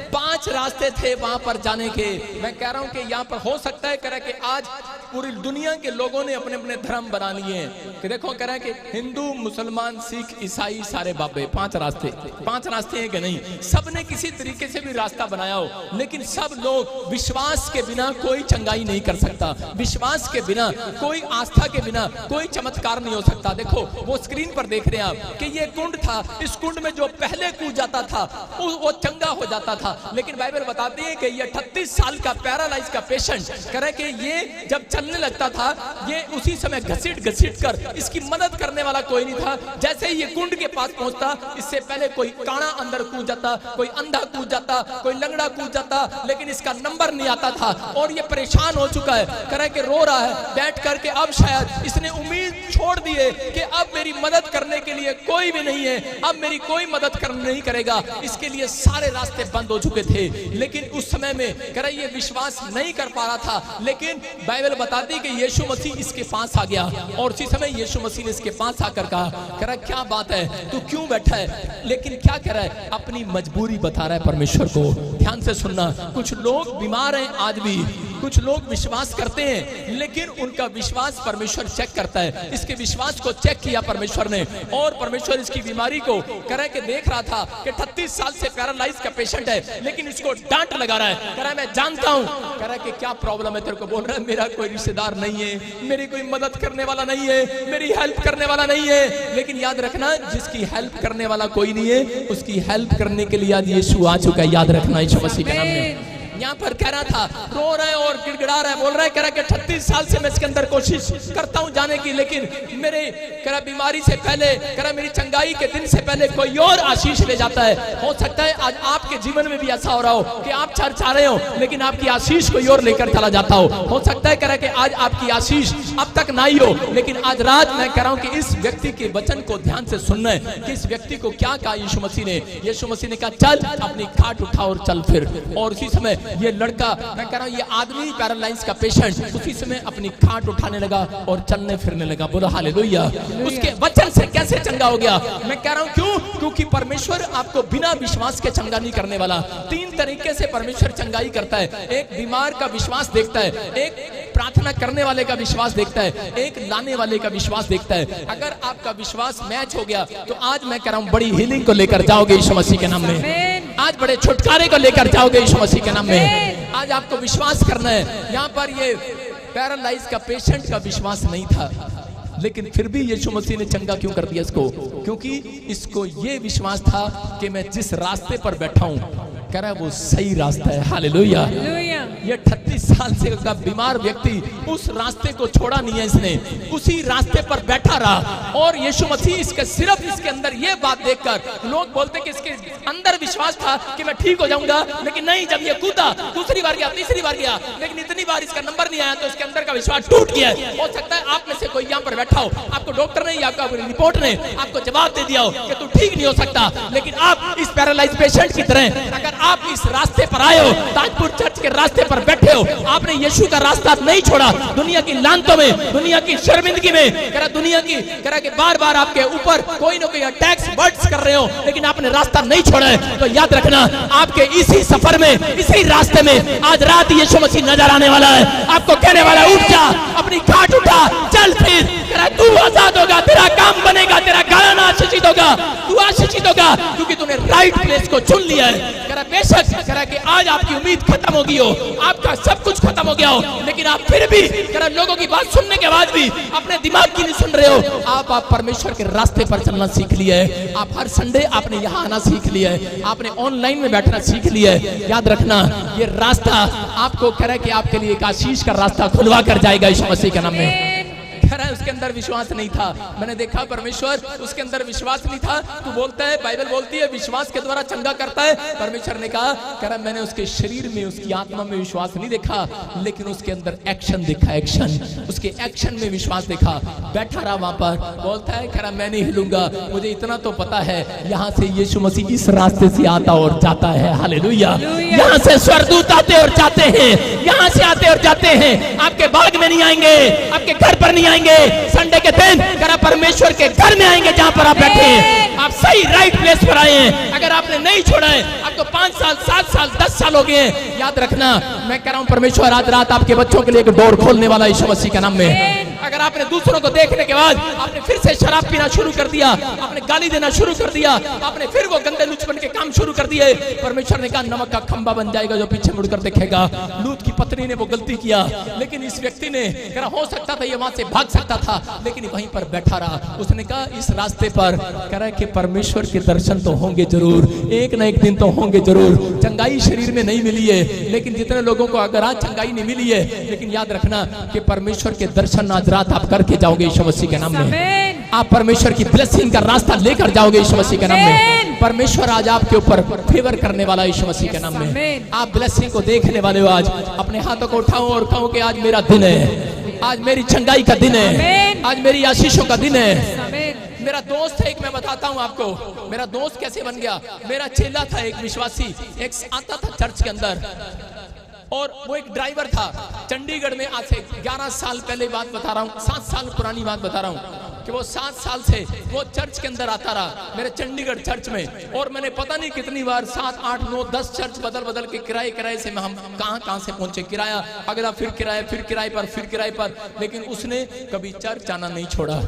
5 रास्ते थे वहां पर जाने के। मैं कह रहा हूं कि यहाँ पर हो सकता है, कह रहा कि आज पूरी दुनिया के लोगों ने अपने अपने धर्म बना लिए हैं कि देखो, कह रहा है कि हिंदू, मुसलमान, सिख, ईसाई सारे बाबे 5 रास्ते। 5 रास्ते हैं कि नहीं? सब ने किसी तरीके से भी रास्ता बनाया हो, लेकिन सब लोग विश्वास के बिना कोई चंगाई नहीं कर सकता। विश्वास के बिना, कोई आस्था के बिना कोई चमत्कार नहीं हो सकता। देखो वो स्क्रीन पर देख रहे हैं आप कि ये कुंड था, इस कुंड में जो पहले कूद जाता था वो चंगा हो जाता था। लेकिन बाइबल बताती है कि ये 38 साल का पैरालाइज का पेशेंट करे कि ये जब चलने लगता था, ये उसी समय घसीट घसीट कर, इसकी मदद करने वाला कोई नहीं था। जैसे ही ये कुंड के पास पहुंचता, इससे पहले कोई काना अंदर कूद जाता, कोई अंधा कूद जाता, कोई लंगड़ा कूद जाता, लेकिन इसका नंबर नहीं आता था। और ये परेशान हो चुका है, करे कि रो रहा है बैठ करके। अब शायद इसने उम्मीद छोड़ दी है कि अब मेरी मदद करने के लिए कोई भी नहीं है, अब मेरी कोई मदद नहीं करेगा। इसके लिए सारे रास्ते बंद हो चुके थे। लेकिन उस समय में करे ये विश्वास नहीं कर पा रहा था। लेकिन बाइबल बताती कि यीशु मसीह इसके पास आ गया, और उसी समय यीशु मसीह ने इसके पास आकर कहा, करा क्या बात है, तू क्यों बैठा है? लेकिन क्या कर रहा है? अपनी मजबूरी बता रहा है परमेश्वर को। ध्यान से सुनना, कुछ लोग बीमार हैं आज भी, कुछ लोग विश्वास करते हैं, लेकिन उनका विश्वास परमेश्वर चेक करता है। इसके विश्वास को चेक किया परमेश्वर ने, और परमेश्वर इसकी बीमारी को करे के देख रहा था कि 38 साल से पैरालाइज का पेशेंट है, लेकिन इसको डांट लगा रहा है। कह रहा है मैं जानता हूं, कह रहा है कि क्या प्रॉब्लम है तेरे को? बोल रहा है मेरा कोई रिश्तेदार नहीं है, मेरी कोई मदद करने वाला नहीं है, मेरी हेल्प करने वाला नहीं है। लेकिन याद रखना, जिसकी हेल्प करने वाला कोई नहीं है, उसकी हेल्प करने के लिए आज यीशु आ चुका है। याद रखना यीशु मसीह के नाम में। यहाँ पर कह रहा था, रो रहा है और गिड़गिड़ा रहा है, बोल रहा है, कह रहा है कि 38 साल से मैं इसके अंदर कोशिश करता हूँ जाने की, लेकिन मेरे कह रहा बीमारी से पहले, कह रहा मेरी चंगाई के दिन से पहले कोई और आशीष ले जाता है। हो सकता है आज आपके जीवन में भी ऐसा हो रहा हो कि आप चर्च आ रहे हो, लेकिन आपकी आशीष कोई और लेकर चला जाता हो सकता है कह रहा कि आज आपकी आशीष अब तक ना ही हो, लेकिन आज रात मैं कह रहा हूँ कि इस व्यक्ति के वचन को ध्यान से सुनना है कि इस व्यक्ति को क्या कहा यीशु मसीह ने। यीशु मसीह ने कहा चल अपनी खाट उठा और चल फिर। और उसी समय ये लड़का, मैं कह रहा हूं ये आदमी पैरालाइज का पेशेंट, उसी समय अपनी खाट उठाने लगा और चलने फिरने लगा। बोलो हालेलुया। उसके वचन से कैसे चंगा हो गया? मैं कह रहा हूं क्यों? क्योंकि परमेश्वर आपको बिना विश्वास के चंगा नहीं करने वाला। 3 तरीके से परमेश्वर चंगाई करता है। एक बीमार का विश्वास देखता है, एक प्रार्थना करने वाले का विश्वास देखता है, एक लाने वाले का विश्वास देखता है। अगर आपका विश्वास मैच हो गया तो आज मैं कह रहा हूं बड़ी हीलिंग को लेकर जाओगे यीशु मसीह के नाम में। आज बड़े छुटकारे को लेकर जाओगे यीशु मसीह के नाम में। आज आपको विश्वास करना है। यहाँ पर ये पैरालाइज का पेशेंट का विश्वास नहीं था, लेकिन फिर भी यीशु मसीह ने चंगा क्यों कर दिया इसको? क्योंकि इसको ये विश्वास था कि मैं जिस रास्ते पर बैठा हूं, कह रहा है वो सही रास्ता है। हालेलुया। ये 38 साल से का बीमार व्यक्ति उस रास्ते को छोड़ा नहीं है, इसने उसी रास्ते पर बैठा रहा। और यीशु मसीह इसके सिर्फ इसके अंदर ये बात देखकर लोग बोलते कि इसके अंदर विश्वास था कि मैं ठीक हो जाऊंगा, लेकिन नहीं, जब ये कूदा दूसरी बार गया, तीसरी बार गया, लेकिन इतनी बार इसका नंबर नहीं आया तो इसके अंदर का विश्वास टूट गया। हो सकता है आप में से कोई यहाँ पर बैठा हो, आपको डॉक्टर ने या आपका रिपोर्ट ने आपको जवाब दे दिया हो कि तू ठीक नहीं हो सकता, लेकिन आप इस पैरालाइज पेशेंट की तरह अगर आप इस रास्ते पर आए हो, ताजपुर चर्च के रास्ते पर बैठे हो, आपने यीशु का रास्ता नहीं छोड़ा, दुनिया की लानतों में, दुनिया की शर्मिंदगी में, करा दुनिया की करा के बार बार आपके ऊपर कोई ना कोई अटैक्स वर्ड्स कर रहे हो, लेकिन आपने रास्ता नहीं छोड़ा है, तो याद रखना आपके इसी सफर में, इसी रास्ते में आज रात यीशु मसीह नजर आने वाला है। आपको कहने वाला है उठ जा, अपनी खाट उठा, चल फिर, करा तू आजाद होगा, तेरा काम बनेगा, तेरा गाना आशीषित होगा, तू आशीषित होगा, क्योंकि तूने राइट प्लेस को चुन लिया है। करा बेशक करा कि आज आपकी उम्मीद खत्म हो गई हो, आपका सब कुछ खत्म हो गया हो, लेकिन आप फिर भी करा लोगों की बात सुनने के बाद भी अपने दिमाग की नहीं सुन रहे हो। आप परमेश्वर के रास्ते पर चलना सीख लिया है। आप हर संडे आपने यहाँ आना सीख लिया है, आपने ऑनलाइन में बैठना सीख लिया है। याद रखना ये रास्ता आपको कह रहा है कि आपके लिए एक आशीष का रास्ता खुलवा कर जाएगा यीशु मसीह के नाम में। कह रहा है उसके अंदर विश्वास नहीं था। मैंने देखा परमेश्वर उसके अंदर विश्वास नहीं था। तू बोलता है, बाइबल बोलती है विश्वास के द्वारा चंगा करता है। परमेश्वर ने कहा, कह रहा मैंने उसके शरीर में, उसकी आत्मा में विश्वास नहीं देखा, लेकिन उसके अंदर एक्शन देखा, एक्शन, उसके एक्शन में विश्वास देखा। बैठा रहा वहां पर, बोलता है कह रहा मैं नहीं हिलूंगा, मुझे इतना तो पता है यहाँ से यीशु मसीह इस रास्ते से आता और जाता है। हालेलुया। यहाँ से स्वर्गदूत आते और जाते हैं, यहाँ से आते और जाते हैं। आपके बाग में नहीं आएंगे, आपके घर पर नहीं आएंगे, संडे के दिन करा परमेश्वर के घर में आएंगे जहां पर आप बैठे हैं। आप सही राइट प्लेस पर आए हैं। अगर आपने नहीं छोड़ा है, आपको 5 साल 7 साल 10 साल हो गए हैं, याद रखना मैं कह रहा हूं परमेश्वर आज रात आपके बच्चों के लिए एक डोर खोलने वाला यीशु मसीह के नाम में। अगर आपने दूसरों को देखने के बाद आपने फिर से शराब पीना शुरू कर दिया, आपने गाली देना शुरू कर दिया, आपने फिर वो गंदे लुचपन के काम शुरू कर दिए, परमेश्वर ने कहा नमक का खंबा बन जाएगा जो पीछे मुड़कर देखेगा। लूत की पत्नी ने वो गलती किया, लेकिन इस व्यक्ति ने कहा हो सकता था ये वहां से भाग सकता था, लेकिन वहीं पर बैठा रहा। उसने कहा इस रास्ते पर कह रहा है कि परमेश्वर के दर्शन तो होंगे जरूर, एक ना एक दिन तो होंगे जरूर। चंगाई शरीर में नहीं मिली है, लेकिन जितने लोगों को अगर आज चंगाई नहीं मिली है, लेकिन याद रखना कि परमेश्वर के दर्शन आज रात आप करके जाओगे यीशु मसीह के नाम में। आप परमेश्वर की ब्लेसिंग का रास्ता लेकर जाओगे यीशु मसीह के नाम में। परमेश्वर आज आपके ऊपर फेवर करने वाला यीशु मसीह के नाम में। आप ब्लेसिंग को देखने वाले हो। आज अपने हाथों को उठाओ और कहो कि आज मेरा दिन है, आज मेरी चंगाई का दिन है, आज मेरी आशीषों का दिन है। मेरा दोस्त है एक, मैं बताता हूँ आपको मेरा दोस्त कैसे बन गया। मेरा चेला था एक विश्वासी, एक आता था चर्च के अंदर, और वो एक ड्राइवर था चंडीगढ़ में। आज से 11 साल पहले बात बता रहा हूँ, 7 साल पुरानी बात बता रहा हूँ कि वो 7 साल से वो चर्च के अंदर आता रहा, मेरे चंडीगढ़ चर्च में। और मैंने पता नहीं कितनी बार 7, 8, 9, 10 चर्च बदल के किराए से हम कहां से पहुंचे। किराया अगला, फिर किराए, फिर किराए पर, फिर किराए पर, लेकिन उसने कभी चर्च आना नहीं छोड़ा।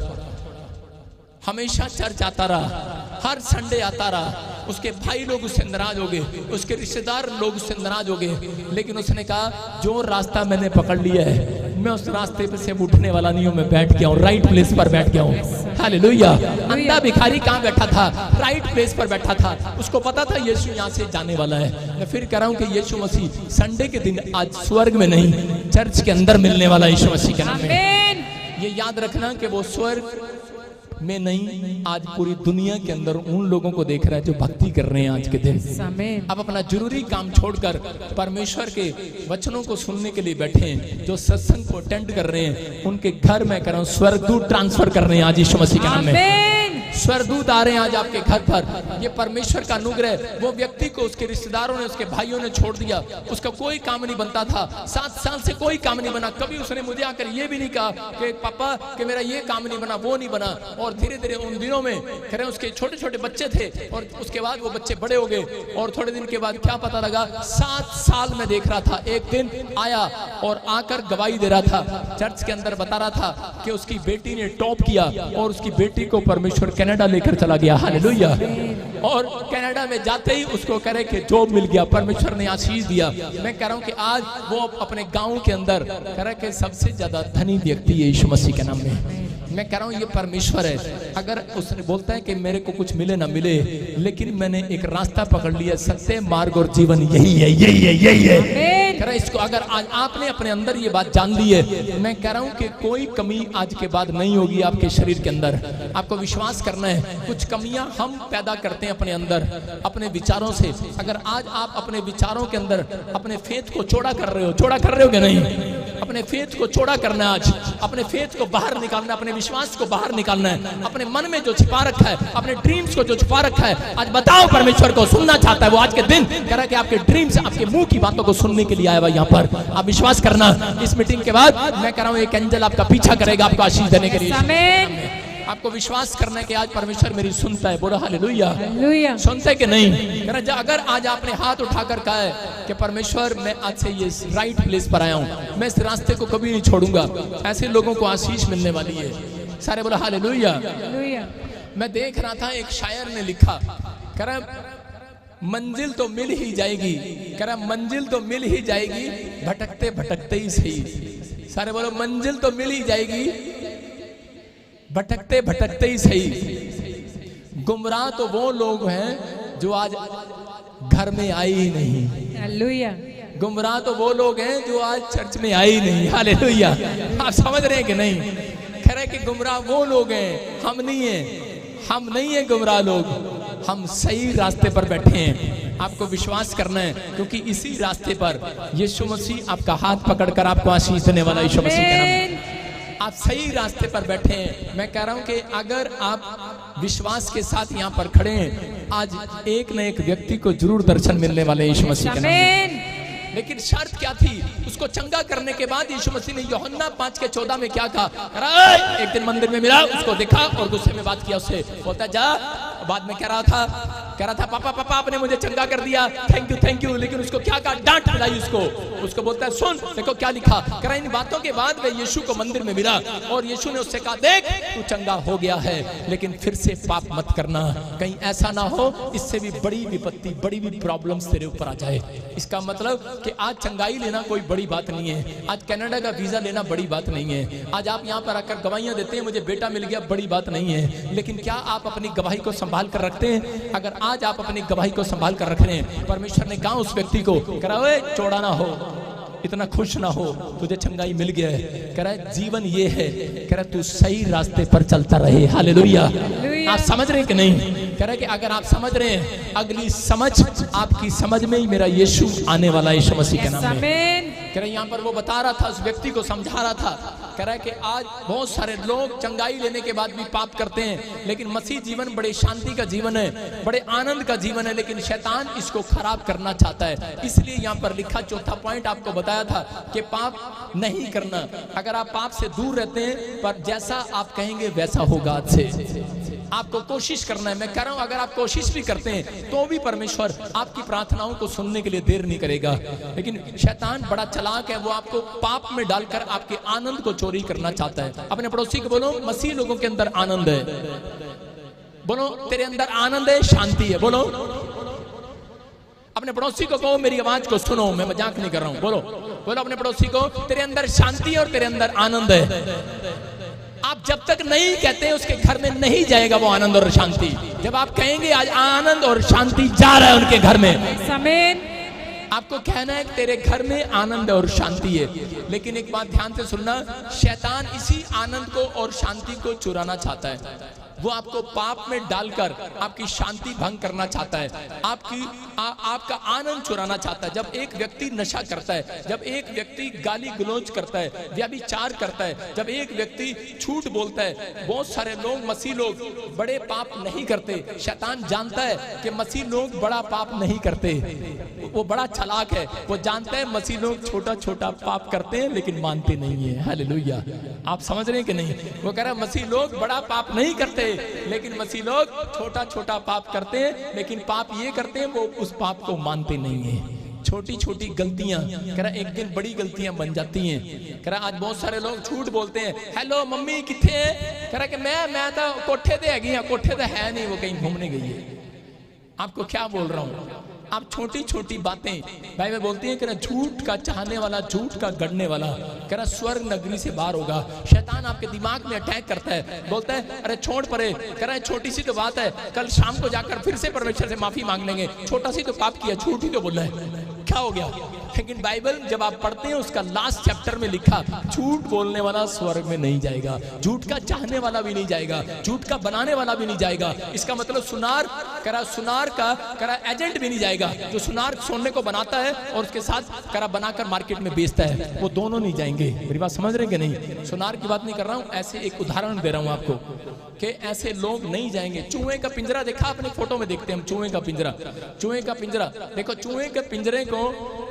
हमेशा चर्च आता रहा, हर संडे आता रहा। उसके भाई लोग उससे नाराज हो गए, उसके रिश्तेदार लोग उससे नाराज हो गए, लेकिन उसने कहा जो रास्ता मैंने पकड़ लिया है मैं उस रास्ते पे से उठने वाला नहीं हूं, मैं बैठ गया हूं, राइट प्लेस पर बैठ गया हूं। हालेलुया। अंधा भिखारी कहां बैठा था? राइट प्लेस पर बैठा था। उसको पता था यीशु यहां से जाने वाला है। मैं फिर कह रहा हूं कि यीशु मसीह संडे के दिन आज स्वर्ग में नहीं, चर्च के अंदर मिलने वाला यीशु मसीह के नाम में। ये याद रखना कि वो स्वर्ग में नहीं, आज पूरी दुनिया के अंदर उन लोगों को देख रहा है जो भक्ति कर रहे हैं आज के दिन। अब अपना जरूरी काम छोड़कर परमेश्वर के वचनों को सुनने के लिए बैठे हैं, जो सत्संग को अटेंड कर रहे हैं, उनके घर में कर रहा हूं स्वर्गदूत ट्रांसफर कर रहे हैं आज यीशु मसीह के नाम में। स्वर्गदूत आ रहे हैं आज आपके घर पर। ये परमेश्वर का अनुग्रह। वो व्यक्ति को उसके रिश्तेदारों ने, उसके भाइयों ने छोड़ दिया, उसका कोई काम नहीं बनता था, 7 साल से कोई काम नहीं बना। कभी उसने मुझे आकर ये भी नहीं कहा कि पापा कि मेरा ये काम नहीं बना, वो नहीं बना। और धीरे धीरे उन दिनों में कह रहे उसके छोटे छोटे बच्चे थे, और उसके बाद वो बच्चे बड़े हो गए, और थोड़े दिन के बाद क्या पता लगा 7 साल में देख रहा था। एक दिन आया और आकर गवाही दे रहा था चर्च के अंदर, बता रहा था कि उसकी बेटी ने टॉप किया और उसकी बेटी को परमेश्वर कनाडा लेकर चला गया। हालेलुया। और कनाडा में जाते ही उसको कह रहे कि जॉब मिल गया, परमेश्वर ने आशीष दिया। मैं कह रहा हूं कि आज वो अपने गांव के अंदर कह रहा कि सबसे ज्यादा धनी व्यक्ति है यीशु मसीह के नाम में। मैं कह रहा हूं ये परमेश्वर है। अगर उसने बोलता है कि मेरे को कुछ मिले ना मिले, लेकिन मैंने एक रास्ता पकड़ लिया, सत्य, मार्ग और जीवन यही है, यही है, यही है। कह रहा इसको अगर आज आपने अपने अंदर ये बात जान ली है, मैं कह रहा हूं कि कोई कमी आज के बाद नहीं होगी आपके शरीर के अंदर। आपको विश्वास करना है। कुछ कमियां हम पैदा करते हैं अपने अंदर, अपने विचारों से। अगर आज आप अपने विचारों के अंदर अपने फेथ को चौड़ा कर रहे हो, चौड़ा कर रहे हो कि नहीं? अपने फेथ को चौड़ा करना है आज, अपने फेथ को बाहर निकालना, अपने विश्वास को बाहर निकालना है। अपने मन में जो छिपा रखा है, अपने ड्रीम्स को जो छिपा रखा है, आज बताओ परमेश्वर को सुनना चाहता है वो आज के दिन। कह रहा है कि आपके ड्रीम्स, आपके मुंह की बातों को सुनने के लिए आया हुआ यहाँ पर। आप विश्वास करना, इस मीटिंग के बाद मैं कह रहा हूँ एक एंजल आपका पीछा करेगा आपको आशीष देने के लिए। आपको विश्वास करना है कि आज परमेश्वर मेरी सुनता है। बोलो हालेलुया। सुनते कि नहीं? अगर आज आपने हाथ उठाकर कहा है कि परमेश्वर मैं आज से ये राइट प्लेस पर आया हूँ, मैं इस रास्ते को कभी नहीं छोड़ूंगा, ऐसे लोगों को आशीष मिलने वाली है। सारे बोलो हालेलुया। मैं देख रहा था एक शायर ने लिखा, कह रहा मंजिल तो मिल ही जाएगी, कह रहा मंजिल तो मिल ही जाएगी, भटकते भटकते ही सही। सारे बोलो मंजिल तो मिल ही जाएगी, भटकते भटकते ही सही। गुमराह तो वो लोग हैं जो आज घर में आए ही नहीं। हालेलुया। गुमराह तो वो लोग हैं जो आज चर्च में आए ही नहीं। हालेलुया। आप समझ रहे हैं कि नहीं? कह रहे कि गुमराह वो लोग हैं, हम नहीं है, हम नहीं है गुमराह लोग, हम सही रास्ते पर बैठे हैं। आपको विश्वास करना है, क्योंकि इसी रास्ते पर यीशु मसीह आपका हाथ पकड़कर आपको आशीष देने वाला यीशु मसीह के नाम में। आप सही रास्ते पर बैठे हैं। मैं कह रहा हूं कि अगर आप विश्वास के साथ यहाँ पर खड़े हैं, आज एक न एक व्यक्ति को जरूर दर्शन मिलने वाले यीशु मसीह के नाम में। लेकिन शर्त क्या थी? उसको चंगा करने के बाद यीशु मसीह ने यूहन्ना 5:14 में क्या कहा? एक दिन मंदिर में मिला, उसको देखा और गुस्से में बात किया उससे, बोलता जा। बाद में कह रहा था कह रहा था पापा पापा आपने मुझे चंगा कर दिया, थैंक यू, लेकिन उसको क्या कहा, डांट मिलाई उसको बोलता है सुन देखो क्या लिखा। कह रहा इन बातों के बाद वह यीशु को मंदिर में मिला और यीशु ने उससे कहा देख तू चंगा हो गया है, लेकिन फिर से पाप मत करना, कहीं ऐसा ना हो इससे भी बड़ी विपत्ति, बड़ी भी प्रॉब्लम्स तेरे ऊपर आ जाए। इसका मतलब कि आज चंगाई लेना कोई बड़ी बात नहीं है, आज कनाडा का वीजा लेना बड़ी बात नहीं है, आज आप यहाँ पर आकर गवाहियां देते हैं मुझे बेटा मिल गया, बड़ी बात नहीं है, लेकिन क्या आप अपनी गवाही को संभाल कर रखते हैं? अगर आज आप अपनी गवाही को संभाल कर रख रहे हैं, परमेश्वर ने कहा उस व्यक्ति को, कह रहा है चौड़ा ना हो, इतना खुश ना हो, तुझे चंगाई मिल गया है, कह रहा है जीवन ये है, कह रहा है तू सही रास्ते पर चलता रहे। हालेलुया। आप समझ रहे हैं कि नहीं? कह रहा है कि अगर आप समझ रहे हैं, अगली समझ आपकी समझ में ही मेरा यीशु आने वाला है, यीशु मसीह के नाम में। कह रहा है यहाँ पर वो बता रहा था, उस व्यक्ति को समझा रहा था, कह रहा है कि आज बहुत सारे लोग चंगाई लेने के बाद भी पाप करते हैं, लेकिन मसीह जीवन बड़े शांति का जीवन है, बड़े आनंद का जीवन है, लेकिन शैतान इसको खराब करना चाहता है। इसलिए यहाँ पर लिखा चौथा पॉइंट आपको बताया था कि पाप नहीं करना। अगर आप पाप से दूर रहते हैं, पर जैसा आप कहेंगे वैसा होगा। आज से आपको कोशिश करना है। मैं कह रहा हूं अगर आप कोशिश भी करते हैं तो भी परमेश्वर आपकी प्रार्थनाओं को सुनने के लिए देर नहीं करेगा, लेकिन शैतान बड़ा चालाक है, वो आपको पाप में डालकर आपके आनंद को चोरी करना चाहता है। अपने पड़ोसी को बोलो मसीह लोगों के अंदर आनंद है, बोलो तेरे अंदर आनंद है, शांति है। बोलो अपने पड़ोसी को कहो मेरी आवाज को सुनो, मैं मजाक नहीं कर रहा हूं। बोलो अपने पड़ोसी को तेरे अंदर शांति है और तेरे अंदर आनंद है। आप जब तक नहीं कहते उसके घर में नहीं जाएगा वो आनंद और शांति। जब आप कहेंगे आज आनंद और शांति जा रहा है उनके घर में, आमीन। आपको कहना है कि तेरे घर में आनंद और शांति है, लेकिन एक बात ध्यान से सुनना, शैतान इसी आनंद को और शांति को चुराना चाहता है। वो आपको पाप में डालकर आपकी शांति भंग करना चाहता है, आपका आनंद चुराना चाहता है। जब एक व्यक्ति नशा करता है, जब एक व्यक्ति गाली गलौज करता है, व्यभिचार करता है, जब एक व्यक्ति झूठ बोलता है, बहुत सारे लोग मसीह लोग बड़े पाप नहीं करते। शैतान जानता है कि मसीह लोग बड़ा पाप नहीं करते, वो बड़ा चालाक है, वो जानता है मसीह लोग छोटा छोटा पाप करते हैं लेकिन मानते नहीं है। हालेलुया। आप समझ रहे हैं कि नहीं? वो कह रहा है मसीह लोग बड़ा पाप नहीं करते, लेकिन मसीह लोग छोटा छोटा पाप करते हैं, लेकिन पाप ये करते हैं वो उस पाप को मानते नहीं है। छोटी छोटी गलतियां, कह रहा एक दिन बड़ी गलतियां बन जाती हैं। कह रहा आज बहुत सारे लोग झूठ बोलते हैं, हेलो मम्मी किथे है? कह रहा कि मैं तो कोठे ते हैगी हां, कोठे तो है नहीं, वो कहीं घूमने गई है। आपको क्या बोल रहा हूं, आप छोटी छोटी बातें, भाई मैं बोलती है कि झूठ का चाहने वाला, झूठ का गढ़ने वाला, कह रहा स्वर्ग नगरी से बाहर होगा। शैतान आपके दिमाग में अटैक करता है, बोलता है अरे छोड़ परे, कह रहा है छोटी सी तो बात है, कल शाम को जाकर फिर से परमेश्वर से माफी मांग लेंगे, छोटा सी तो पाप किया, झूठ ही तो बोल रहा है, क्या हो गया? लेकिन बाइबल जब आप पढ़ते हैं उसका लास्ट चैप्टर में लिखा, झूठ बोलने वाला स्वर्ग में नहीं जाएगा, झूठ का चाहने वाला भी नहीं जाएगा, झूठ का बनाने वाला भी नहीं जाएगा। इसका मतलब सुनार, कह रहा सुनार का, कह रहा एजेंट भी नहीं जाएगा। जो सुनार सोने को बनाता है और उसके साथ कह रहा बनाकर मार्केट में बेचता है, वो दोनों नहीं जाएंगे। मेरी बात समझ रहे हैं कि नहीं? सुनार की बात नहीं कर रहा हूं, ऐसे एक उदाहरण दे रहा हूं आपको कि ऐसे लोग नहीं जाएंगे। चूहे का पिंजरा देखा आपने? फोटो में देखते हैं हम चूहे का पिंजरा, चूहे का पिंजरा देखो, चूहे के पिंजरे को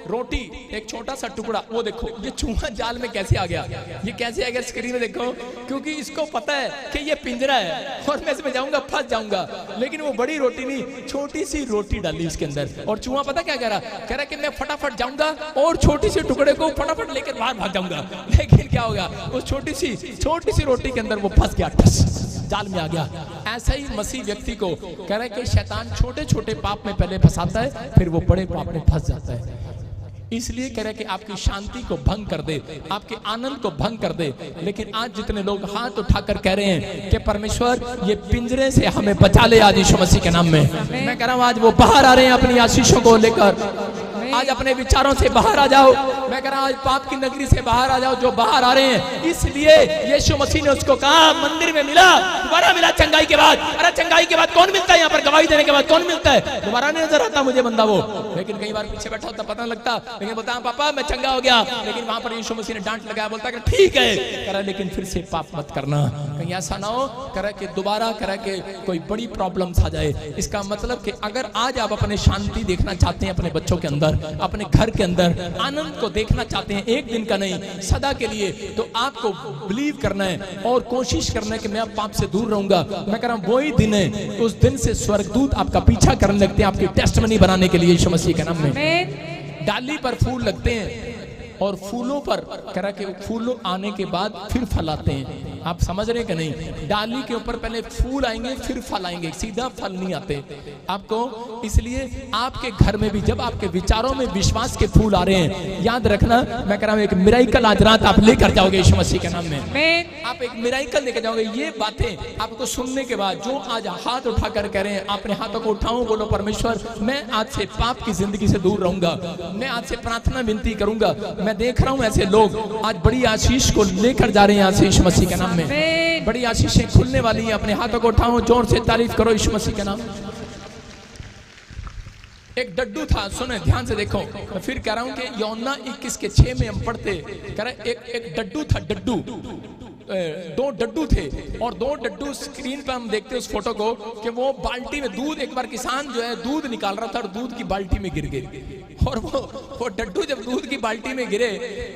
रोटी एक छोटा सा टुकड़ा, वो देखो ये चूहा जाल में कैसे आ गया, ये कैसे आ गया स्क्रीन में देखो, क्योंकि इसको पता है कि ये पिंजरा है और मैं इसमें जाऊंगा फंस जाऊंगा। लेकिन वो बड़ी रोटी नहीं, छोटी सी रोटी डाली इसके अंदर, और चूहा पता क्या कह रहा कि मैं फटाफट जाऊंगा और छोटी सी टुकड़े को फटाफट लेकर बाहर भाग जाऊंगा। लेकिन क्या होगा, उस छोटी सी रोटी के अंदर वो फंस गया, जाल में आ गया। ऐसा ही मसीह व्यक्ति को कह रहा है कि शैतान छोटे छोटे पाप में पहले फंसाता है, फिर वो बड़े पाप में फंस जाता है। इसलिए कह रहे कि आपकी शांति को भंग कर दे, आपके आनंद को भंग कर दे। लेकिन आज जितने लोग हाथ उठाकर कह रहे हैं कि परमेश्वर ये पिंजरे से हमें बचा ले आज यीशु मसीह के नाम में, मैं कह रहा हूं आज वो बाहर आ रहे हैं अपनी आशीषों को लेकर। आज अपने विचारों से बाहर आ जाओ, मैं कह रहा हूं आज पाप की नगरी से बाहर आ जाओ, जो बाहर आ रहे हैं। इसलिए यीशु मसीह ने उसको कहा, मंदिर में मिला, दोबारा मिला चंगाई के बाद। अरे चंगाई के बाद कौन मिलता है? यहाँ पर गवाही देने के बाद कौन मिलता है? दोबारा नहीं नजर आता मुझे बंदा वो, लेकिन कई बार पीछे बैठा होता पता नहीं लगता, लेकिन बोलता है पापा मैं चंगा हो गया। लेकिन वहां पर यीशु मसीह ने डांट लगाया, बोलता है ठीक है, कह रहा लेकिन फिर से पाप मत करना, कहीं ऐसा ना हो कह रहा कि दोबारा कह रहा कि कोई बड़ी प्रॉब्लम्स आ जाए। इसका मतलब कि अगर आज आप अपने शांति देखना चाहते हैं अपने बच्चों के अंदर, अपने घर के अंदर आनंद को देखना चाहते हैं, एक दिन का नहीं सदा के लिए, तो आपको बिलीव करना है और कोशिश करना है कि मैं अब पाप से दूर रहूंगा। मैं कह रहा हूं वही दिन है, उस दिन से स्वर्गदूत आपका पीछा करने लगते हैं आपकी टेस्टमनी बनाने के लिए यीशु मसीह के नाम में। डाली पर फूल लगते हैं और फूलों पर कह रहा कि फूल आने के बाद फिर फल आते हैं। आप समझ रहे कि नहीं? डाली के ऊपर पहले फूल आएंगे फिर फल आएंगे, सीधा फल नहीं आते आपको। इसलिए आपके घर में भी जब आपके विचारों में विश्वास के फूल आ रहे हैं, याद रखना मैं कह रहा हूं एक मिराइकल आज रात आप लेकर जाओगे यीशु मसीह के नाम में। आप एक मिराइकल लेकर जाओगे। ये बातें आपको सुनने के बाद जो आज हाथ उठाकर कह रहे हैं, अपने हाथों को उठाऊं, बोलो परमेश्वर मैं आज से पाप की जिंदगी से दूर रहूंगा, मैं आज से प्रार्थना विनती करूंगा। मैं देख रहा हूं ऐसे लोग आज बड़ी आशीष को लेकर जा रहे हैं यहाँ से यीशु मसीह के नाम में। बड़ी आशीषें खुलने वाली हैं। अपने हाथों को उठाओ, जोर से तारीफ करो यीशु मसीह के नाम। एक डड्डू था, सुने ध्यान से देखो, मैं फिर कह रहा हूं कि यूहन्ना 21:6 में हम पढ़ते, कह रहे एक डड्डू था, डड्डू दो डड्डू थे और दो डड्डू स्क्रीन पर हम देखते उस फोटो को कि वो बाल्टी में दूध, एक बार किसान जो है दूध निकाल रहा था और दूध की बाल्टी में गिर गए और वो डड्डू जब दूध की बाल्टी में गिरे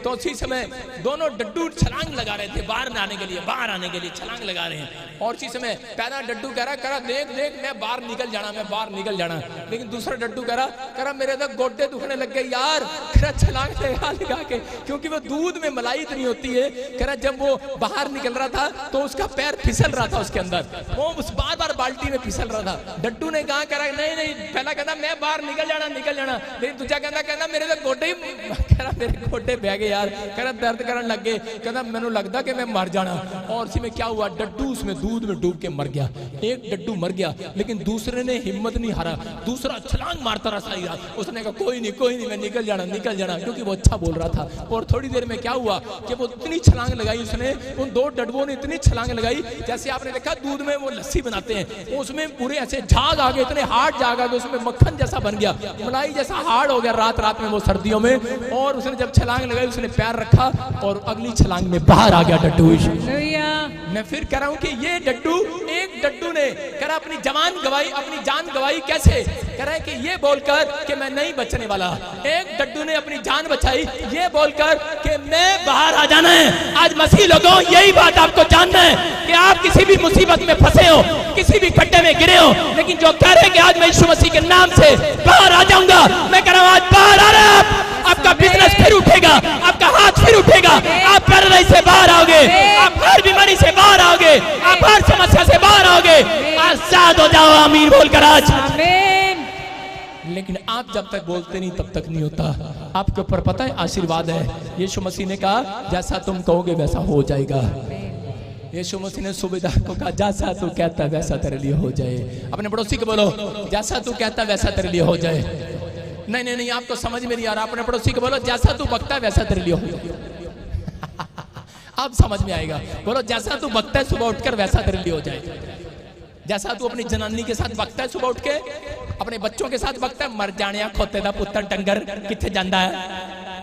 तो उसी समय दोनों डड्डू छलांग लगा रहे थे बाहर आने के लिए, बाहर आने के लिए छलांग लगा रहे हैं। और उसी समय पहला डड्डू कह रहा देख देख मैं बाहर निकल जाना, मैं बाहर निकल जाना। लेकिन दूसरा डड्डू कह रहा मेरे तो गोड्डे दुखने लग गए यार, कह रहा छलांग लगा के, क्योंकि वो दूध में मलाई इतनी होती है। कह रहा जब वो बाहर निकल रहा था तो उसका पैर फिसल रहा था उसके अंदर, वो उस बार बार बाल्टी में फिसल रहा था। डड्डू ने कहा कह रहा नहीं, पहला कहता मैं बाहर निकल जाना, लेकिन दूसरा कहता मेरे तो गोड्डे ही, कह रहा मेरे गोड्डे बह गए यार, कह रहा दर्द करने लग गए, कहता मैंने लगता कि मैं मर जाना। और इसी में क्या हुआ, डड्डू उसमें दूध में डूब के मर गया। एक डड्डू मर गया लेकिन दूसरे ने हिम्मत नहीं हारा, दूसरा छलांग मारता रहा सारी रात। उसने कहा कोई नहीं मैं निकल जाना, क्योंकि वो अच्छा बोल रहा था। और थोड़ी देर में क्या हुआ कि वो इतनी छलांग लगाई उसने, उन दो डड्डुओं ने इतनी छलांग लगाई, जैसे आपने देखा दूध में वो लस्सी बनाते हैं, उसमें पूरे ऐसे झाग आ गए, इतने हार्ड झाग आ गए, उसमें मक्खन जैसा बन गया, मलाई जैसा हार्ड हो गया रात में वो सर्दियों में। और उसने जब छलांग लगाई उसने पैर रखा और अगली छलांग में बाहर आ गया डड्डू। मैं फिर कह रहा हूं कि ये डड्डू, एक डड्डू ने कह रहा अपनी जान गवाई कैसे, कह रहा है कि ये बोलकर कि मैं नहीं बचने वाला। एक डड्डू ने अपनी जान बचाई ये बोलकर कि मैं बाहर आ जाना है। आज मसीह लोगों यही बात आपको जानना है कि आप किसी भी मुसीबत में फंसे हो, किसी भी खड्डे में गिरे हो, लेकिन जो कह रहे हैं कि आज मैं यीशु मसीह के नाम से बाहर आ जाऊंगा, मैं कह रहा हूं आज बाहर आ रहा है। आपका बिजनेस फिर उठेगा, आपका हाथ फिर उठेगा, आप पैरालाइज से बाहर आओगे, आप हर बीमारी से बाहर आओगे, आप हर समस्या से बाहर आओगे। आजाद हो जाओ, आमीन बोलकर आज। लेकिन आप जब तक बोलते नहीं तब तक नहीं होता। आपके ऊपर पता है आशीर्वाद है। यीशु मसीह ने कहा जैसा तुम कहोगे वैसा हो जाएगा। यीशु मसीह ने सूबेदार को कहा जैसा तू कहता वैसा तेरे लिए हो जाए। अपने पड़ोसी को बोलो जैसा तू कहता वैसा तेरे लिए हो जाए। नहीं आपको समझ में नहीं आ रहा। अपने पड़ोसी को बोलो जैसा तू बकता है वैसा तेरे लिए हो जाए। अब समझ में आएगा। बोलो जैसा तू बकता है सुबह उठकर वैसा तेरे लिए हो जाए। जैसा तू अपनी जनानी के साथ बकता है सुबह उठ के, अपने बच्चों के साथ बकता है, मर जाने खोते दा पुत्र डंगर किथे जाता है,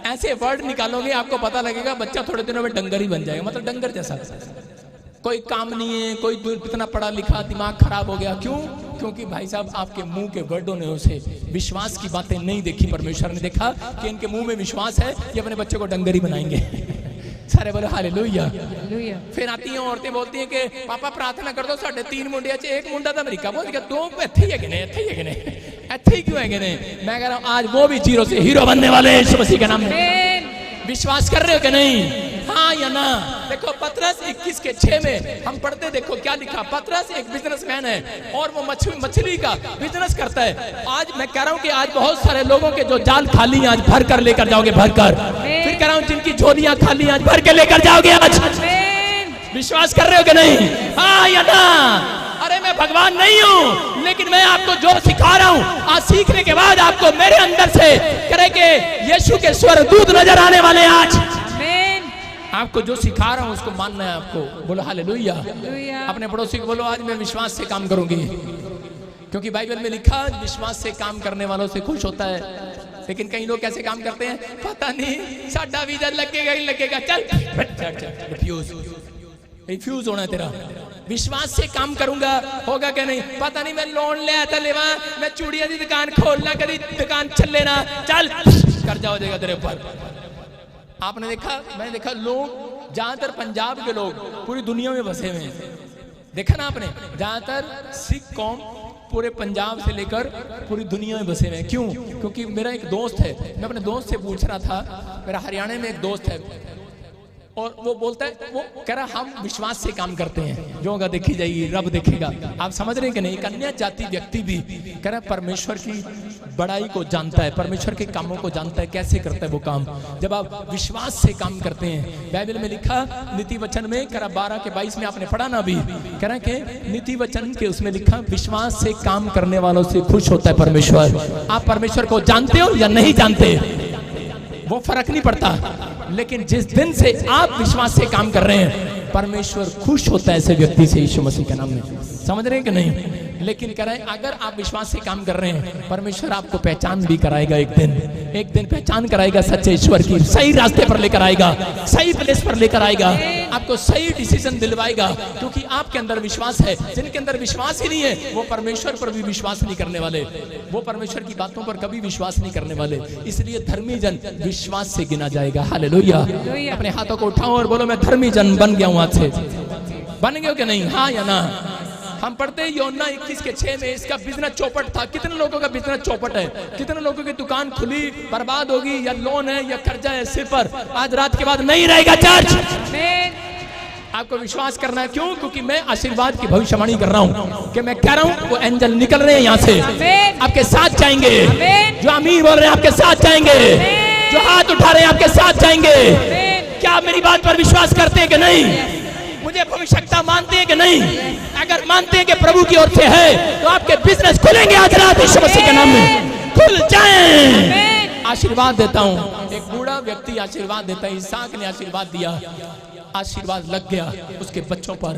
ऐसे वर्ड निकालोगे आपको पता लगेगा बच्चा थोड़े दिनों में डंगर ही बन जाएगा। मतलब डंगर जैसा, कोई काम नहीं है, कोई इतना पढ़ा लिखा, दिमाग खराब हो गया। क्यों? क्योंकि भाई साहब आपके मुंह के वर्डों ने उसे विश्वास की बातें नहीं देखी। परमेश्वर ने देखा कि इनके मुंह में विश्वास है, ये अपने बच्चे को डंगर ही बनाएंगे। सारे बोले हालेलुया। फिर आती हैं औरतें बोलती हैं कि पापा प्रार्थना कर दो, साढ़े 3 मुंडे अच्छे, एक मुंडा तो अमेरिका बोल गया, 2 इत्थे ही है कि नहीं, इत्थे ही क्यों है कि नहीं। मैं कह रहा हूं आज वो भी जीरो से हीरो बनने वाले हैं यीशु मसीह के नाम में। विश्वास कर रहे हो कि नहीं? हाँ या ना? देखो पतरस 21:6 में हम पढ़ते, देखो क्या लिखा। पतरस एक बिजनेसमैन है और वो मछली का बिजनेस करता है। आज मैं कह रहा हूँ कि आज बहुत सारे लोगों के जो जाल खाली आज भर कर लेकर जाओगे, भर कर। फिर कह रहा हूँ जिनकी झोलियां खाली आज भर के लेकर जाओगे आज। विश्वास कर रहे हो कि नहीं? हाँ या ना? अरे मैं भगवान नहीं हूँ, लेकिन मैं आपको जो सिखा रहा हूँ आज सीखने के बाद आपको मेरे अंदर से करे कि यीशु के स्वर्गदूत नजर आने वाले। आज आपको जो सिखा रहा हूँ उसको मानना है आपको। बोलो हालेलुया। अपने पड़ोसी को बोलो आज मैं विश्वास से काम करूंगी, क्योंकि बाइबल में लिखा विश्वास से काम करने वालों से खुश होता है। लेकिन कई लोग कैसे काम करते हैं, पता नहीं साडा वीजा लगेगा ही लगेगा, चल रिफ्यूज होना है तेरा। विश्वास से काम करूंगा, होगा क्या नहीं पता नहीं। मैं लोन ले आता लेवा, मैं चूड़िया की दुकान खोलना, कभी दुकान चल लेना, चल कर्जा हो जाएगा तेरे ऊपर। आपने देखा, मैंने देखा, लोग ज्यादातर पंजाब के लोग पूरी दुनिया में बसे हुए हैं। देखा ना आपने, ज्यादातर सिख कौम पूरे पंजाब से लेकर पूरी दुनिया में बसे हुए हैं। क्यों? क्योंकि मेरा एक दोस्त है, मैं अपने दोस्त से पूछ रहा था, मेरा हरियाणा में एक दोस्त है, और वो बोलता है, वो कह रहा हम विश्वास से काम करते हैं, जो होगा देखी जाएगी, रब देखेगा। आप समझ रहे हैं कि नहीं? एक अन्य जाति व्यक्ति भी कह रहा परमेश्वर की बड़ाई को जानता है, परमेश्वर के कामों को जानता है, कैसे करता है वो काम। जब आप विश्वास से काम करते हैं, बाइबल में लिखा नीति वचन में, कह रहा 12 के 22 में आपने पढ़ा ना अभी, कह रहा कि नीति वचन के उसमें लिखा विश्वास से काम करने वालों से खुश होता है परमेश्वर। आप परमेश्वर को जानते हो या नहीं जानते, वो फर्क नहीं पड़ता, लेकिन जिस दिन से आप विश्वास से काम कर रहे हैं, परमेश्वर खुश होता है ऐसे व्यक्ति से, यीशु मसीह के नाम में। समझ रहे हैं कि नहीं? लेकिन कह रहे हैं अगर आप विश्वास से काम कर रहे हैं, परमेश्वर आपको पहचान भी कराएगा। एक दिन पहचान कराएगा सच्चे ईश्वर की, सही रास्ते पर लेकर आएगा, सही प्लेस पर लेकर आएगा, आपको सही डिसीजन दिलवाएगा, क्योंकि आपके अंदर विश्वास है। जिनके अंदर विश्वास ही नहीं है, वो परमेश्वर पर भी विश्वास नहीं करने वाले, वो परमेश्वर की बातों पर कभी विश्वास नहीं करने वाले। इसलिए धर्मी जन विश्वास से गिना जाएगा। हालेलुया। अपने हाथों को उठाओ और बोलो, मैं धर्मी जन बन गया हूं। आज से बन गए हो कि नहीं? हाँ या ना? हम पढ़ते हैं यूहन्ना 21:6 में, इसका बिजनेस चौपट था। कितने लोगों का बिजनेस चौपट है? कितने लोगों की दुकान खुली बर्बाद होगी, या लोन है या कर्जा है सिर पर, आज रात के बाद नहीं रहेगा चर्च। आपको विश्वास करना है। क्यों? क्योंकि मैं आशीर्वाद की भविष्यवाणी कर रहा हूँ, कि मैं कह रहा हूँ वो एंजल निकल रहे हैं यहाँ से, आपके साथ जाएंगे। जो अमीर बोल रहे हैं आपके साथ जाएंगे, जो हाथ उठा रहे हैं आपके साथ जाएंगे। क्या आप मेरी बात पर विश्वास करते हैं कि नहीं? मुझे भविष्यता मानते हैं कि नहीं? अगर मानते हैं कि प्रभु की ओर से है, तो आपके बिजनेस खुलेंगे आज रात यीशु मसीह के नाम में, खुल जाएं। आशीर्वाद देता हूँ। एक बूढ़ा व्यक्ति आशीर्वाद देता है, इसहाक ने आशीर्वाद दिया, आशीर्वाद लग गया उसके बच्चों पर।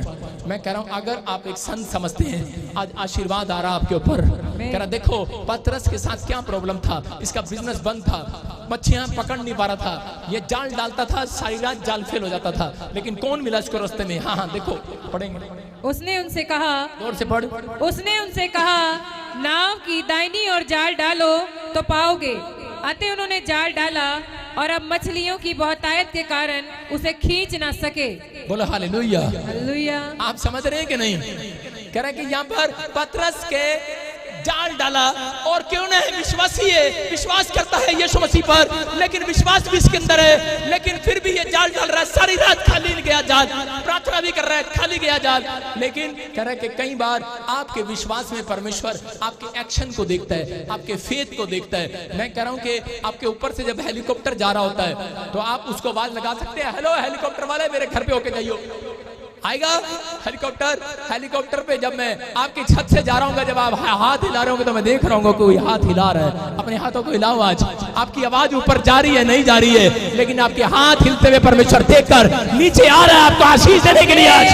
मैं कह रहा हूं अगर आप एक संत समझते हैं, आज आशीर्वाद आ रहा आपके ऊपर। कह रहा देखो पतरस के साथ क्या प्रॉब्लम था, इसका बिजनेस बंद था, मच्छियां पकड़ नहीं पा रहा था, ये जाल डालता था, सारी रात जाल फेल हो जाता था, लेकिन कौन मिला इसको रास्ते में? हाँ देखो पढ़ेंगे। उसने उनसे कहा, जोर से पढ़। उसने उनसे कहा, नाव की दाहिनी ओर जाल डालो तो पाओगे। अतः उन्होंने जाल डाला, और अब मछलियों की बहुतायत के कारण उसे खींच ना सके। बोलो हालेलुया। हालेलुया। आप समझ रहे हैं कि नहीं? कह रहा है कि यहाँ पर पतरस के जाल डाला, और क्यों ना है, विश्वासी है, विश्वास करता है यीशु मसीह पर, लेकिन विश्वास भी इसके अंदर है, लेकिन फिर भी ये जाल डाल रहा है। सारी रात खाली गया जाल, प्रार्थना भी कर रहा है, खाली गया जाल। लेकिन कह रहा है कि कई बार आपके विश्वास में परमेश्वर आपके एक्शन को देखता है, आपके फेथ को देखता है। मैं कह रहा हूं कि आपके ऊपर से जब हेलीकॉप्टर जा रहा होता है, तो आप उसको आवाज लगा सकते हैं, हेलो हेलीकॉप्टर वाले मेरे घर पे होके जाइयो। आएगा हेलीकॉप्टर। हेलीकॉप्टर पे जब मैं आपकी छत से जा रहा हूँ, जब आप हाथ हिला रहे होंगे, तो मैं देख रहा हूँ कोई हाथ हिला रहा है। अपने हाथों को हिलाओ। आज आपकी आवाज ऊपर जा रही है, नहीं जा रही है, लेकिन आपके हाथ हिलते हुए परमेश्वर देखकर नीचे आ रहा है आपको आशीष देने के लिए। आज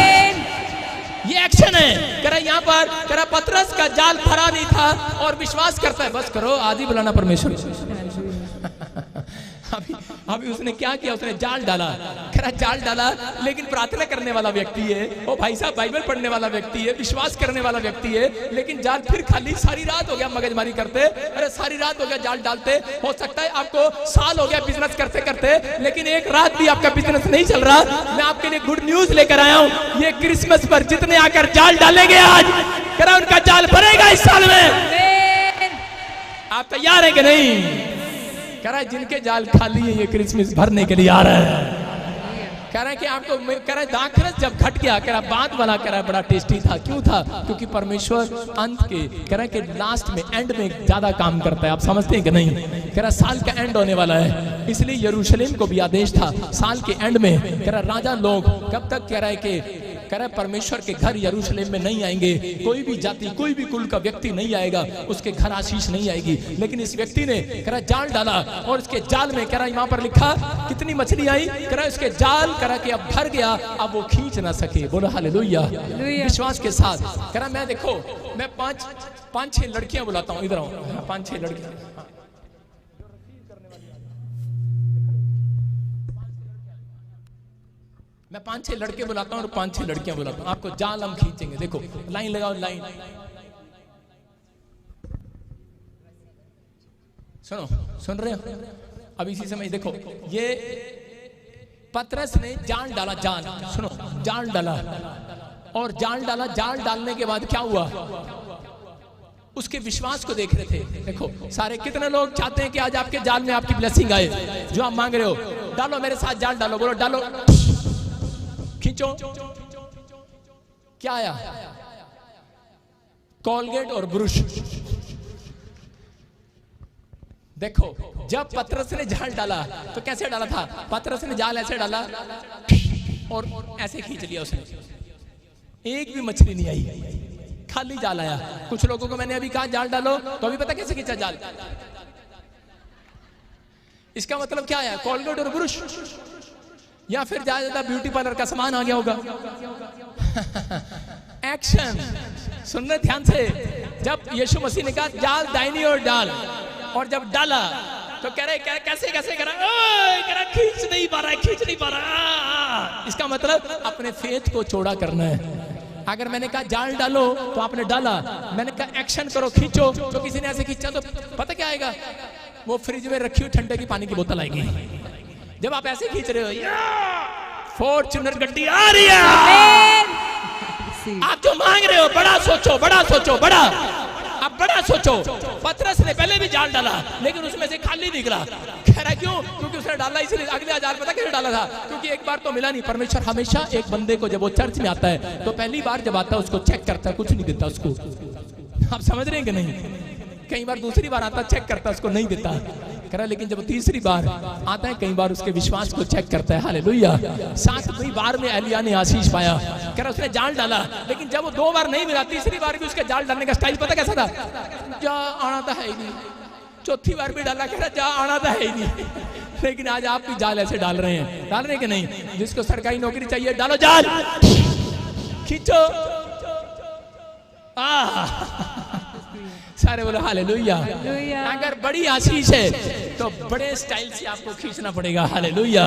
ये एक्शन है। कह रहा यहाँ पर, कह रहा पतरस का जाल फरा नहीं था और विश्वास करता है। बस करो, आदि बुलाना परमेश्वर। अभी उसने क्या किया? उसने जाल डाला। कह रहा जाल डाला, लेकिन प्रार्थना करने वाला व्यक्ति है, वो भाई साहब बाइबल पढ़ने वाला व्यक्ति है, विश्वास करने वाला व्यक्ति है, लेकिन जाल फिर खाली। सारी रात हो गया मगजमारी करते, अरे सारी रात हो गया जाल डालते। हो सकता है आपको साल हो गया बिजनेस करते करते, लेकिन एक रात भी आपका बिजनेस नहीं चल रहा। मैं आपके लिए गुड न्यूज लेकर आया हूँ। ये क्रिसमस पर जितने आकर जाल डालेंगे आज, कह रहा उनका जाल भरेगा इस साल में। आप तैयार हैं कि नहीं? कह रहा है जिनके जाल खाली है, ये क्रिसमस भरने के लिए आ रहा है। कह रहा है कि आपको, कह रहा है दाखरस जब घट गया, कह रहा बात वाला, कह रहा बड़ा टेस्टी था। क्यों था? क्योंकि परमेश्वर अंत के, कह रहा है कि लास्ट में, एंड में ज्यादा काम करता है। आप समझते हैं कि नहीं? कह रहा साल का एंड होने वाला है, इसलिए यरूशलेम को भी आदेश था साल के एंड में, कह रहा राजा लोग कब तक, कह रहा है कि कह रहा परमेश्वर के घर यरूशलेम में नहीं आएंगे। कोई भी जाति, कोई भी कुल का व्यक्ति नहीं आएगा, उसके घर आशीष नहीं आएगी। लेकिन इस व्यक्ति ने, कह रहा जाल डाला, और इसके जाल में, कह रहा यहाँ पर लिखा कितनी मछली आई, कह रहा इसके जाल, कह रहा कि अब भर गया, अब वो खींच ना सके। बोलो हालेलुया। विश्वास के साथ। कह रहा मैं देखो, मैं पांच छह लड़कियां बुलाता हूँ, इधर आओ। 5-6 लड़कियां, मैं 5-6 लड़के बुलाता हूँ और 5-6 लड़कियां बुलाता हूँ, आपको जाल हम खींचेंगे। देखो लाइन लगाओ, लाइन सुनो, सुन रहे हो? अब इसी समय देखो, ये पतरस ने जाल डाला, जाल, सुनो, जाल डाला और जाल डाला। जाल डालने के बाद क्या हुआ? उसके विश्वास को देख रहे थे। देखो सारे, कितने लोग चाहते हैं कि आज आपके जाल में आपकी ब्लेसिंग आए, जो आप मांग रहे हो? डालो मेरे साथ, जाल डालो, बोलो डालो, खींचो। क्या आया? कोलगेट और ब्रुश। देखो जब पतरस ने जाल डाला तो कैसे डाला था? पतरस ने जाल ऐसे डाला और ऐसे खींच लिया उसने, एक भी मछली नहीं आई, खाली जाल आया। कुछ लोगों को मैंने अभी कहा जाल डालो, तो अभी पता कैसे खींचा जाल? इसका मतलब क्या है? कोलगेट और ब्रुश, या फिर ज्यादा ब्यूटी पार्लर का सामान आ गया होगा। एक्शन सुनने ध्यान से। जब यीशु मसीह ने कहा जाल दाहिनी ओर डाल, और जब डाला तो कह रहे कैसे कैसे करा, खींच नहीं पा रहा है, खींच नहीं पा रहा। इसका मतलब अपने फेथ को चौड़ा करना है। अगर मैंने कहा जाल डालो तो आपने डाला, मैंने कहा एक्शन करो, खींचो, तो किसी ने ऐसे खींचा तो पता क्या आएगा? वो फ्रिज में रखी हुई ठंडे की पानी की बोतल आएगी। जब आप ऐसे खींच रहे हो, फॉर्च्यूनर गड्डी आ रही है। आप जो मांग रहे हो, बड़ा सोचो, बड़ा सोचो, बड़ा, आप बड़ा सोचो। पतरस ने पहले भी जाल डाला लेकिन उसमें से खाली निकला। कह रहा क्यों? क्योंकि उसने डाला इसलिए। अगले जाल पता कैसे डाला था? क्योंकि एक बार तो मिला नहीं। परमेश्वर हमेशा एक बंदे को, जब वो चर्च में आता है तो पहली बार जब आता है उसको चेक करता है, कुछ नहीं देता उसको। आप समझ रहे हैं कि नहीं? कई बार दूसरी बार आता, चेक करता, उसको नहीं देता। कह रहा लेकिन जब तीसरी बार आता है, कई बार उसके विश्वास को चेक करता है। हालेलुया। 7वीं बार में एलिया ने आशीष पाया। कह रहा उसने जाल डाला, लेकिन जब वो 2 बार नहीं मिला, तीसरी बार भी उसके जाल डालने का स्टाइल पता कैसा था? जा आना था है ही नहीं। चौथी बार भी डाला, कह रहा जा आना था है ही नहीं। लेकिन आज आप भी जाल ऐसे डाल रहे हैं, डाल रहे हैं कि नहीं? जिसको सरकारी नौकरी चाहिए, डालो जाल, खींचो। सारे बोलो हालेलुया। अगर बड़ी आशीष है तो बड़े स्टाइल से आपको खींचना पड़ेगा। हालेलुया।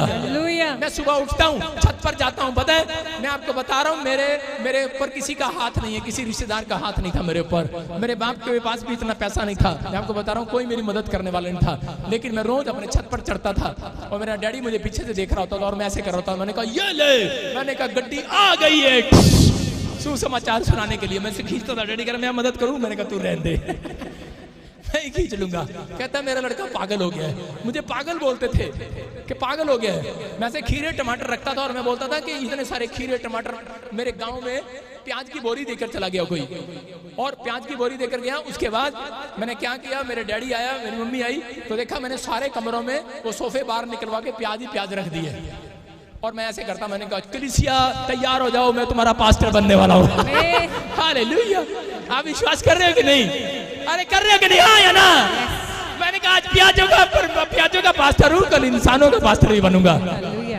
मैं सुबह उठता हूँ, छत पर जाता हूँ, पता है मैं आपको बता रहा हूँ, मेरे ऊपर किसी का हाथ नहीं है, किसी रिश्तेदार का हाथ नहीं था मेरे ऊपर। मेरे बाप के पास भी इतना पैसा नहीं था, मैं आपको बता रहा हूँ, कोई मेरी मदद करने वाला नहीं था। लेकिन मैं रोज अपने छत पर चढ़ता था और मेरा डैडी मुझे पीछे से देख रहा होता था और मैं ऐसे कर रहा था। मैंने कहा ये ले, मैंने कहा गड्डी आ गई है सुसमाचार सुनाने के लिए। मैं से खींचता था, डैडी कह रहा मैं मदद करूं, मैंने कहा तू रहने दे, मैं ही खींच लूंगा। कहता मेरा लड़का पागल हो गया है। मुझे पागल बोलते थे कि पागल हो गया है। मैं से खीरे टमाटर रखता था और मैं बोलता था कि इतने सारे खीरे टमाटर। मेरे गांव में प्याज की बोरी देकर चला गया कोई, और प्याज की बोरी देकर गया। उसके बाद मैंने क्या किया, मेरे डैडी आया, मेरी मम्मी आई, तो देखा मैंने सारे कमरों में वो सोफे बाहर निकलवा के प्याज ही प्याज रख दिए। और मैं ऐसे करता, मैंने कहा कलीसिया तैयार हो जाओ, मैं तुम्हारा पास्टर बनने वाला हूँ। हालेलुया। आप विश्वास कर रहे हो कि नहीं? अरे कर रहे हो कि नहीं? हाँ या ना? मैंने कहा आज प्याजों का पास्टर हूँ, कल इंसानों का पास्टर भी बनूंगा।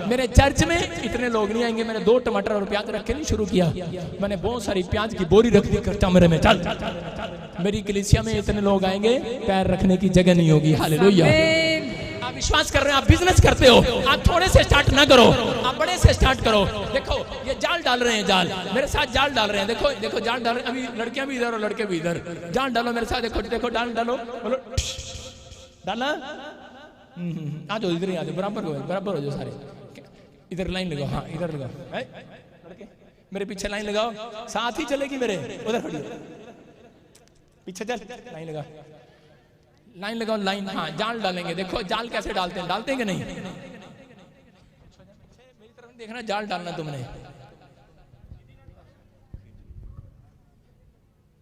मेरे चर्च में इतने लोग नहीं आएंगे। मैंने 2 टमाटर और प्याज रख के नहीं शुरू किया, मैंने बहुत सारी प्याज की बोरी रख दी कमरे में। चल मेरी कलीसिया में इतने लोग आएंगे, पैर रखने की जगह नहीं होगी। हालेलुया। आप विश्वास कर रहे हैं, आप बिजनेस करते हो, आप थोड़े से स्टार्ट ना करो, आप बड़े से स्टार्ट करो। देखो ये जाल डाल रहे हैं, जाल मेरे साथ जाल डाल रहे हैं। देखो देखो जाल डाल रहे हैं, अभी लड़कियां भी इधर और लड़के भी इधर। जाल डालो मेरे साथ, देखो देखो डाल डालो, बोलो डाला। आ जाओ इधर ही, आ जाओ, बराबर हो जाओ सारे। इधर लाइन लगाओ, हाँ इधर लगाओ, लड़के मेरे पीछे लाइन लगाओ। साथ ही चलेगी मेरे, उधर खड़ी पीछे चल, लाइन लगा, लाइन लगाओ, लाइन। हाँ जाल डालेंगे। देखो जाल कैसे डालते हैं, डालते हैं कि नहीं? मेरी तरफ देखना, जाल डालना तुमने।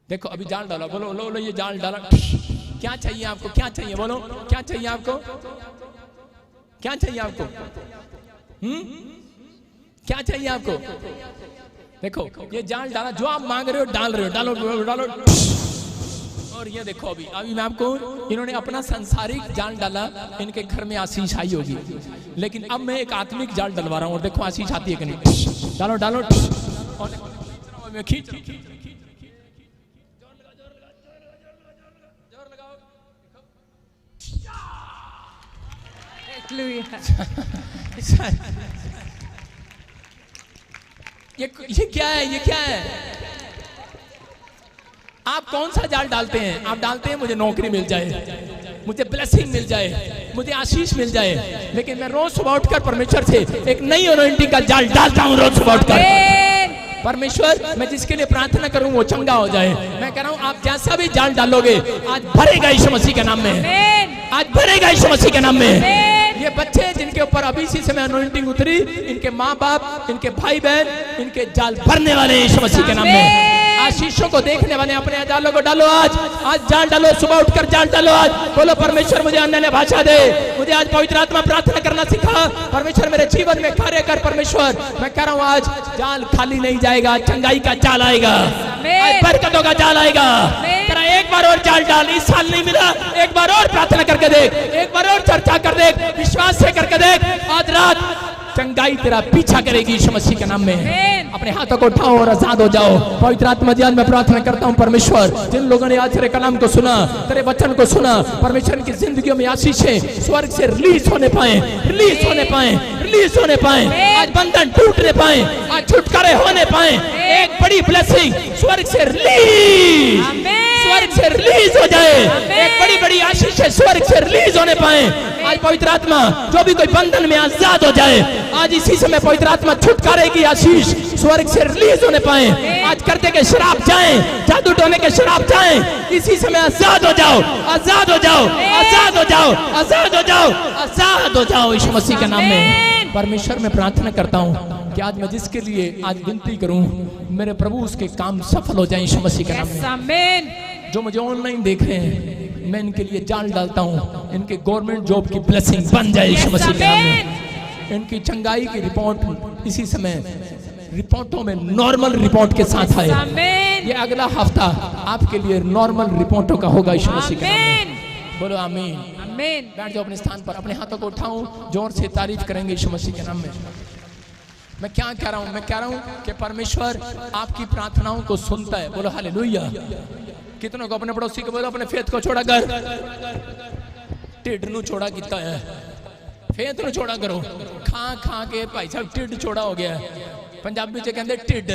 देखो अभी जाल डाला, बोलो लो लो ये जाल डाला। क्या चाहिए आपको, क्या चाहिए, बोलो क्या चाहिए आपको, क्या चाहिए आपको? क्या चाहिए आपको? देखो ये जाल डाला, जो आप मांग रहे हो डाल रहे हो, डालो डालो। और ये देखो अभी मैं आपको, इन्होंने अपना सांसारिक जाल डाला, इनके घर में आशीष आई होगी। लेकिन अब मैं एक आत्मिक जाल डलवा रहा हूँ और देखो आशीष आती है कि नहीं। डालो डालो और मैं खींच। ये क्या है, ये क्या है? आप कौन सा जाल डालते हैं? आप डालते हैं मुझे नौकरी मिल जाए, मुझे ब्लेसिंग मिल जाए, मुझे आशीष मिल जाए। लेकिन मैं रोज सुबह उठकर परमेश्वर से एक नई अनॉइंटिंग का जाल डालता हूँ रोज सुबह उठकर। परमेश्वर, मैं जिसके लिए प्रार्थना करूं वो चंगा हो जाए। मैं कह रहा हूं आप जैसा भी जाल डालोगे आज भरेगा यीशु मसीह के नाम में, आज भरेगा यीशु मसीह के नाम में। ये बच्चे जिनके ऊपर अभी इसी समय अनॉइंटिंग उतरी, इनके माँ बाप, इनके भाई बहन, इनके जाल भरने वाले यीशु मसीह के नाम में। आशीषों को देखने वाले अपने जालों को डालो, आज जाल डालो, सुबह उठकर जाल डालो। आज बोलो परमेश्वर मुझे अन्य भाषा दे, मुझे आज पवित्र आत्मा प्रार्थना करना सिखा। परमेश्वर मेरे जीवन में कार्य कर। परमेश्वर मैं कह रहा हूँ आज जाल खाली नहीं जाएगा, चंगाई का जाल आएगा, बरकतों का जाल आएगा। तेरा एक बार और जाल डाल, इस साल नहीं मिला, एक बार और प्रार्थना करके देख, एक बार और चर्चा कर देख, विश्वास से करके देख। आज रात चंगाई तेरा पीछा करेगी यीशु मसीह के नाम में। अपने हाथों को उठाओ और आजाद हो जाओ। पवित्र आत्मा जी आज मैं प्रार्थना करता हूँ परमेश्वर, जिन लोगों ने आज तेरे कलाम को सुना, तेरे वचन को सुना, परमेश्वर की जिंदगियों में आशीषें स्वर्ग से रिलीज होने पाए, रिलीज होने पाए, रिलीज होने पाए। आज बंधन टूटने पाए, आज छुटकारे होने पाए। एक बड़ी ब्लेसिंग स्वर्ग से रिलीज, स्वर्ग से रिलीज हो जाए। एक बड़ी बड़ी आशीष स्वर्ग से रिलीज होने पाए। आज पवित्र आत्मा जो भी कोई बंधन में आजाद हो जाए, आज इसी समय पवित्र आत्मा छुटकारे की आशीष स्वर्ग से रिलीज होने पाए। आज करते के शराब जाएं, जादू टोने के शराब जाएं, इसी समय आजाद हो जाओ, आजाद हो जाओ, आजाद हो जाओ, आजाद हो जाओ, आजाद हो जाओ यीशु मसीह के नाम में। परमेश्वर मैं प्रार्थना करता हूँ कि आज मैं जिसके लिए आज विनती करूँ मेरे प्रभु उसके काम सफल हो जाए यीशु मसीह के नाम में। जो मुझे ऑनलाइन देख रहे हैं मैं इनके लिए जाल डालता हूँ, इनके गवर्नमेंट जॉब की ब्लेसिंग बन जाए यीशु मसीह के नाम में। इनकी चंगाई की रिपोर्ट इसी समय रिपोर्टों में नॉर्मल रिपोर्ट के साथ आए। ये अगला हफ्ता आपके लिए नॉर्मल रिपोर्टों का होगा यीशु मसीह के नाम में। बोलो आमीन। आमीन। बैठ जाओ अपने स्थान पर, अपने हाथों को उठाऊं, जोर से तारीफ करेंगे यीशु मसीह के नाम में। मैं क्या कह रहा हूं? मैं कह रहा हूं कि परमेश्वर आपकी प्रार्थनाओं को सुनता है। बोलो हालेलुया। कितनों को अपने पड़ोसी को बोलो अपने फेत को छोड़ा कर, टिड नु छोड़ा किता है, फेत नु छोड़ा करो। खा खा के भाई साहब टिड छोड़ा हो गया। पंजाबी से कहते टिड,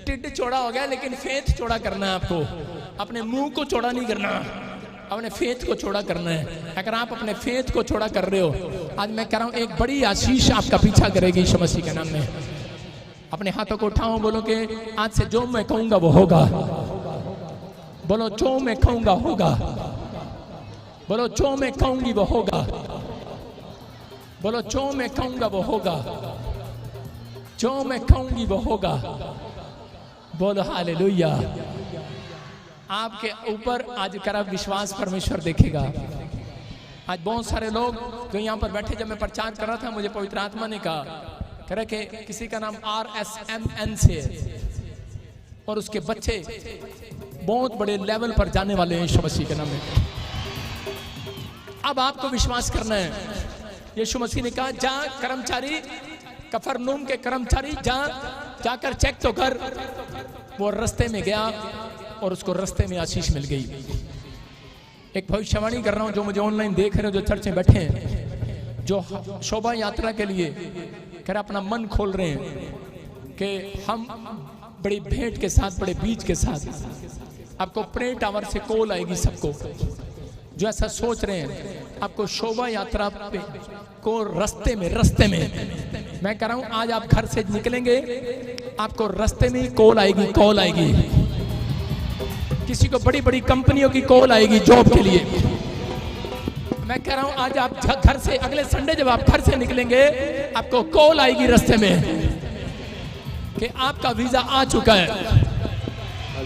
टिड छोड़ा हो गया, लेकिन फेत छोड़ा करना है आपको। अपने मुंह को छोड़ा नहीं करना, अपने फेथ को छोड़ा करना है। अगर आप अपने फेथ को छोड़ा कर रहे हो, आज मैं कह रहा हूं एक बड़ी आशीष आपका पीछा करेगी यीशु मसीह के नाम में। अपने हाथों को उठाओ, बोलो कि आज से जो मैं कहूंगा वो होगा। बोलो जो मैं कहूंगा होगा। बोलो जो मैं कहूंगी वो होगा। बोलो जो मैं कहूंगा वो होगा। जो मैं कहूंगी वो होगा। बोलो हालेलुया। आपके ऊपर आज करा विश्वास परमेश्वर देखेगा। आज बहुत सारे लोग जो यहाँ पर बैठे, जब मैं प्रचार कर रहा था मुझे पवित्र आत्मा ने कहा, कह रहे कि किसी का नाम RSMN से और उसके बच्चे बहुत बड़े लेवल पर जाने वाले हैं यीशु मसीह के नाम में। अब आपको विश्वास करना है। यीशु मसीह ने कहा जा कर्मचारी, कफरनहूम के कर्मचारी, जाकर चेक तो कर। वो रास्ते में गया और उसको रास्ते में आशीष मिल गई। एक भविष्यवाणी कर रहा हूं, जो मुझे ऑनलाइन देख रहे हो, जो चर्च में बैठे हैं, जो शोभा यात्रा के लिए कह रहे अपना मन खोल रहे हैं कि हम बड़ी भेंट के साथ, बड़े बीज के साथ आपको प्रे टावर से कॉल आएगी। सबको जो ऐसा सोच रहे हैं, आपको शोभा यात्रा पे को रास्ते में मैं कह रहा हूं आज आप घर से निकलेंगे, आपको रास्ते में कॉल आएगी, कॉल आएगी। किसी को बड़ी बड़ी कंपनियों की कॉल आएगी जॉब के लिए। मैं कह रहा हूं आज आप घर से, अगले संडे जब आप घर से निकलेंगे, आपको कॉल आएगी रास्ते में कि आपका वीजा आ चुका है।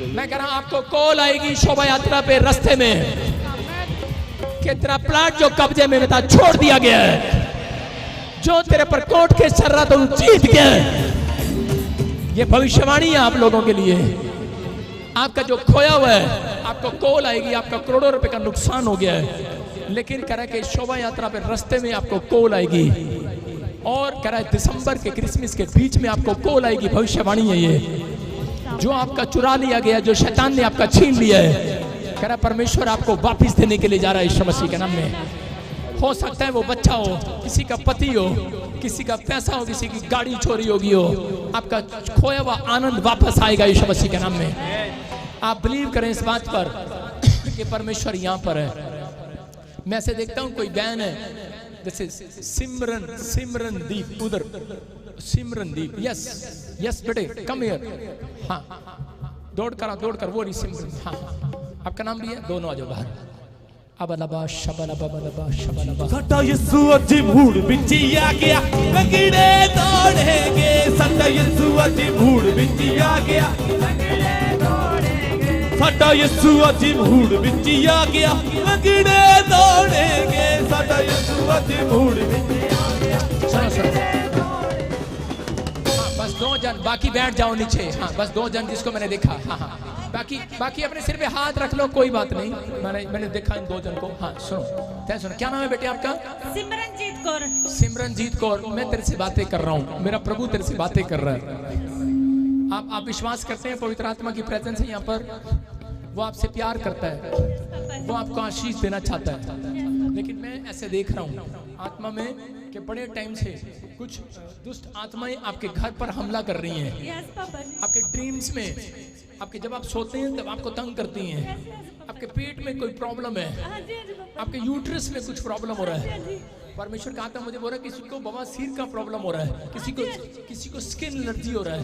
मैं कह रहा हूं आपको कॉल आएगी शोभा यात्रा पे रास्ते में कि तेरा प्लाट जो कब्जे में था छोड़ दिया गया है, जो तेरे पर कोर्ट केस चल रहा था वो जीत गया है। ये भविष्यवाणी है आप लोगों के लिए। आपका जो खोया हुआ है आपको कॉल आएगी। आपका करोड़ों रुपए का नुकसान हो गया है, लेकिन कह रहा है कि शोभा यात्रा पे रास्ते में आपको कॉल आएगी। और कह रहा है दिसंबर के क्रिसमस के बीच में आपको कॉल आएगी। भविष्यवाणी है ये। जो आपका चुरा लिया गया, जो शैतान ने आपका छीन लिया है, कह रहा परमेश्वर आपको वापिस देने के लिए जा रहा है यीशु मसीह के नाम में। हो सकता है वो बच्चा हो, किसी का पति हो, किसी का पैसा हो, किसी की गाड़ी चोरी होगी हो, आपका खोया हुआ आनंद वापस आएगा यीशु मसीह के नाम में। आप बिलीव करें इस बात पर कि परमेश्वर यहाँ पर है। मैं ऐसे देखता हूँ कोई बहन है जैसे सिमरनदीप, उधर सिमरनदीप, यस यस बेटे कम हियर, हाँ दौड़ कर वो रही सिमरन, हाँ आपका नाम भी है, दोनों आ जाओ बाहर। अबलबा शबलबा शबलबा साडा यीशु अज भूड़ विच आ गया, लंगड़े दौड़ेंगे। साडा यीशु अज भूड़ विच आ गया, साडा यीशु अज भूड़ विच आ गया, लंगड़े दौड़ेंगे। साडा यीशु अज भूड़ विच आ गया। बस 2 जन, बाकी बैठ जाओ नीचे। हाँ बस 2 जन जिसको मैंने देखा। हाँ हाँ बाकी अपने सिर पे हाथ रख लो, कोई बात नहीं। मैंने देखा इन 2 जन को। हाँ सुनो, क्या नाम है बेटे आपका? सिमरनजीत कौर। सिमरनजीत कौर, मैं तेरे से बातें कर रहा हूँ, मेरा प्रभु तेरे से बातें कर रहा है। आप विश्वास करते हैं पवित्र आत्मा की प्रेजेंस है यहाँ पर? वो आपसे प्यार करता है, वो आपको आशीष देना चाहता है। लेकिन मैं ऐसे देख रहा हूँ आत्मा में कि बड़े टाइम से कुछ दुष्ट आत्माएं आपके घर पर हमला कर रही हैं। आपके ड्रीम्स में, आपके जब आप सोते हैं तब आपको तंग करती हैं। आपके पेट में कोई प्रॉब्लम है, आपके यूट्रस में कुछ प्रॉब्लम हो रहा है। परमेश्वर का आत्मा मुझे बोल रहा है किसी को बवासीर का प्रॉब्लम हो रहा है, किसी को स्किन एलर्जी हो रहा है,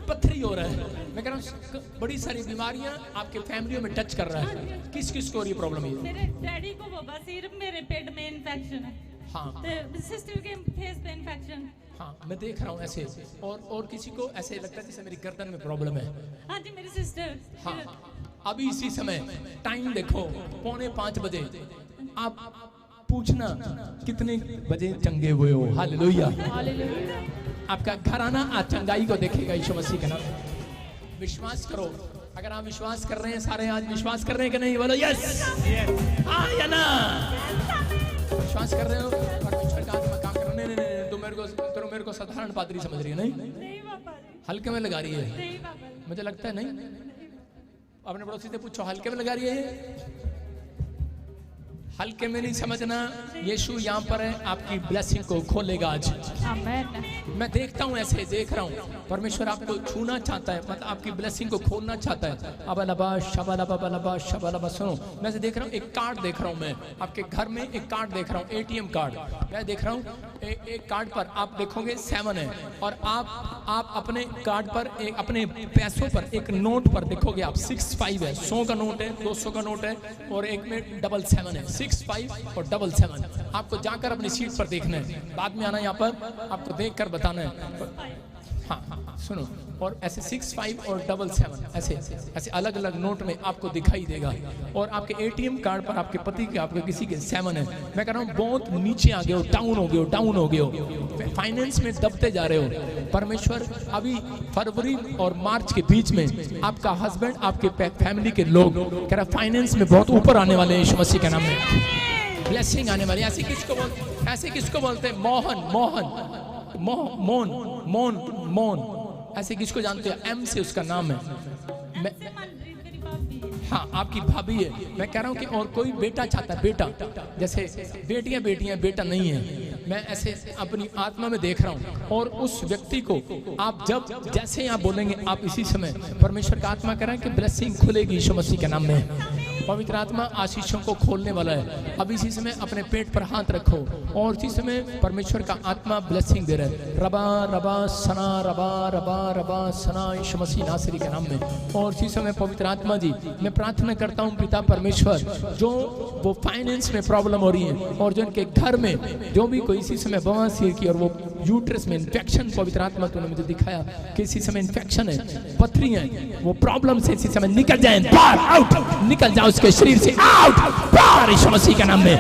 पथरी हो रहा है। मैं कह रहा हूँ बड़ी सारी बीमारियां आपके फैमिलियों में टच कर रहा है। किस को ये प्रॉब्लम है? मेरे डैडी को बवासीर, मेरे पेट में इन्फेक्शन है। हाँ सिस्टर के फेस पे इन्फेक्शन। हाँ मैं देख रहा हूँ ऐसे, और किसी को ऐसे लगता है जैसे मेरी गर्दन में प्रॉब्लम है। हाँ जी मेरी सिस्टर। हाँ अभी इसी समय टाइम देखो 4:45 बजे, आप पूछना कितने बजे चंगे हुए हो। हालेलुया। आपका घराना आज चंगाई को देखेगा यीशु मसीह के नाम। विश्वास करो, अगर आप विश्वास कर रहे हैं, सारे आज विश्वास कर रहे हैं कि नहीं? बोलो यस हाँ या ना। विश्वास कर रहे हो परमेश्वर का आत्मा काम कर रहा है? नहीं, तुम मेरे को साधारण पादरी समझ रही है। नहीं हल्के में लगा रही है, मुझे लगता है। नहीं अपने पड़ोसी से पूछो, हल्के में लगा रही है? हल्के में नहीं समझना। यीशु यहाँ पर है, आपकी ब्लेसिंग को खोलेगा आज। आमीन। मैं देखता हूँ, ऐसे देख रहा हूँ परमेश्वर आपको छूना चाहता है, मतलब आपकी ब्लेसिंग को खोलना चाहता है। अबलबा शबलबा शबलबा। सुनो, मैं से देख रहा हूँ एक कार्ड देख रहा हूँ, मैं आपके घर में एक कार्ड देख रहा हूँ, ATM कार्ड मैं देख रहा हूँ। एक कार्ड पर आप देखोगे 7 है, और आप अपने कार्ड पर अपने पैसों पर एक नोट पर देखोगे आप 65 है। 100 का नोट है, 200 का नोट है, और एक में 777 है। 65 और 777। आपको जाकर अपनी सीट पर देखना है, बाद में आना यहाँ पर, आपको देखकर बताना है। हाँ सुनो, और ऐसे 65 और 777 ऐसे अलग अलग नोट में आपको दिखाई देगा। और आपके ATM कार्ड पर आपके पति के, आपके किसी के 7 है। मैं कह रहा हूँ बहुत नीचे आ गए हो, डाउन हो गए हो, फाइनेंस में दबते जा रहे हो। परमेश्वर अभी फरवरी और मार्च के बीच में आपका हस्बैंड, आपके फैमिली के लोग कह रहा फाइनेंस में बहुत ऊपर आने वाले हैं यीशु मसीह के नाम में। ब्लेसिंग आने वाली। ऐसे किसको बोलते हैं? मोहन ऐसे किसको जानते हो? M से उसका नाम है। हाँ आपकी भाभी है। मैं कह रहा हूँ कि और कोई बेटा चाहता है, बेटा, जैसे बेटियां बेटा नहीं है। मैं ऐसे अपनी आत्मा में देख रहा हूँ, और उस व्यक्ति को आप जैसे आप बोलेंगे, आप इसी समय परमेश्वर का आत्मा कह रहा है कि ब्लेसिंग खुलेगी यीशु मसीह के नाम में। पवित्र आत्मा आशीषों को खोलने वाला है। अब इसी समय अपने पेट पर हाथ रखो, और इसी समय परमेश्वर का आत्मा ब्लेसिंग दे रहा है। रबा रबा सना, रबा रबा रबा सना, यीशु मसीह नासरी के नाम में। और इसी समय पवित्र आत्मा जी, मैं प्रार्थना करता हूँ पिता परमेश्वर, जो वो फाइनेंस में प्रॉब्लम हो रही है, और जो इनके घर में जो भी कोई इसी समय बवासीर की, और वो यूट्रस में इन्फेक्शन, पवित्र आत्मा तूने मुझे दिखाया कि इसी समय इन्फेक्शन है, पथरी है, वो प्रॉब्लम से इसी समय निकल जाए, बाहर आउट निकल जाओ इसके शरीर से, आउट बाहर यीशु मसीह के नाम में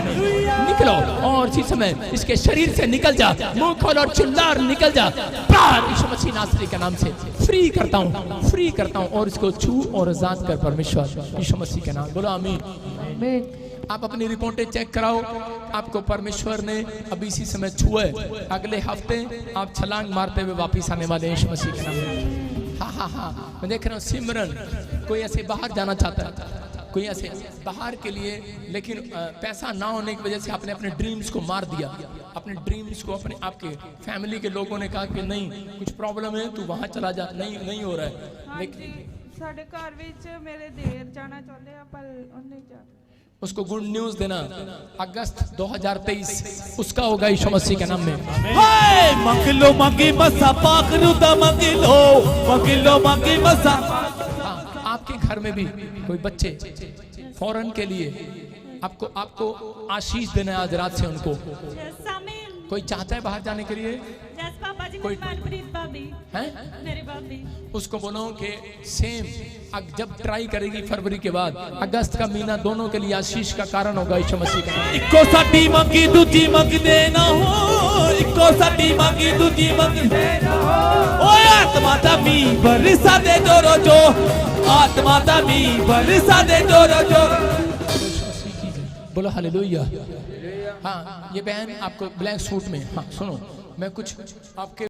निकलो। और इसी समय इसके शरीर से निकल जा, मुंह खोल और चिल्ला, निकल जा बाहर यीशु मसीह नासरी के नाम से। फ्री करता हूँ और इसको छू और आजाद कर परमेश्वर यीशु मसीह के नाम। बोलो आमीन। आप अपनी रिपोर्टें चेक कराओ, आपको परमेश्वर ने अभी इसी समय छुआ है। अगले हफ्ते आप छलांग मारते हुए वापिस आने वाले हैं यीशु मसीह के नाम में। हाँ मैं देख रहा हूँ सिमरन, कोई ऐसे बाहर जाना चाहता है, कोई ऐसे बाहर के लिए, लेकिन पैसा ना होने की वजह से आपने अपने ड्रीम्स को मार दिया, अपने ड्रीम्स को, अपने आपके फैमिली के लोगों ने कहा कि नहीं कुछ प्रॉब्लम है तू वहां चला जा, नहीं हो रहा है। लेकिन ਸਾਡੇ ਘਰ ਵਿੱਚ ਮੇਰੇ ਦੇਰ ਜਾਣਾ ਚਾਹੁੰਦੇ ਆ ਪਰ ਉਹ ਨਹੀਂ ਜਾ। उसको गुड न्यूज देना, अगस्त 2023 उसका होगा यीशु मसीह के नाम में। हाय मंग लो मंगी मसा पाक रुदा मंग लो मंगी मसा। हाँ, आपके घर में भी कोई बच्चे फॉरेन के लिए आपको आशीष देना है आज रात से उनको। शामिल कोई चाहता है बाहर जाने के लिए? जस पापा जी कोई- मेरी मनप्रीत भाभी हैं? मेरी भाभी उसको बोलो कि सेम जब ट्राई करेगी फरवरी के बाद अगस्त का महीना दोनों के लिए आशीष का कारण होगा यीशु मसीह का। इको साडी मंगी दूजी मंगदे ना हो, इको साडी मंगी दूजी मंगदे ना हो। ओए आत्मा दा मी बरसा दे जोरो जो, आत्मा दा मी बरसा दे जोरो जो। बोलो हालेलुया। हाँ, ये बहन आपको ब्लैक सूट में, हाँ सुनो, मैं कुछ आपके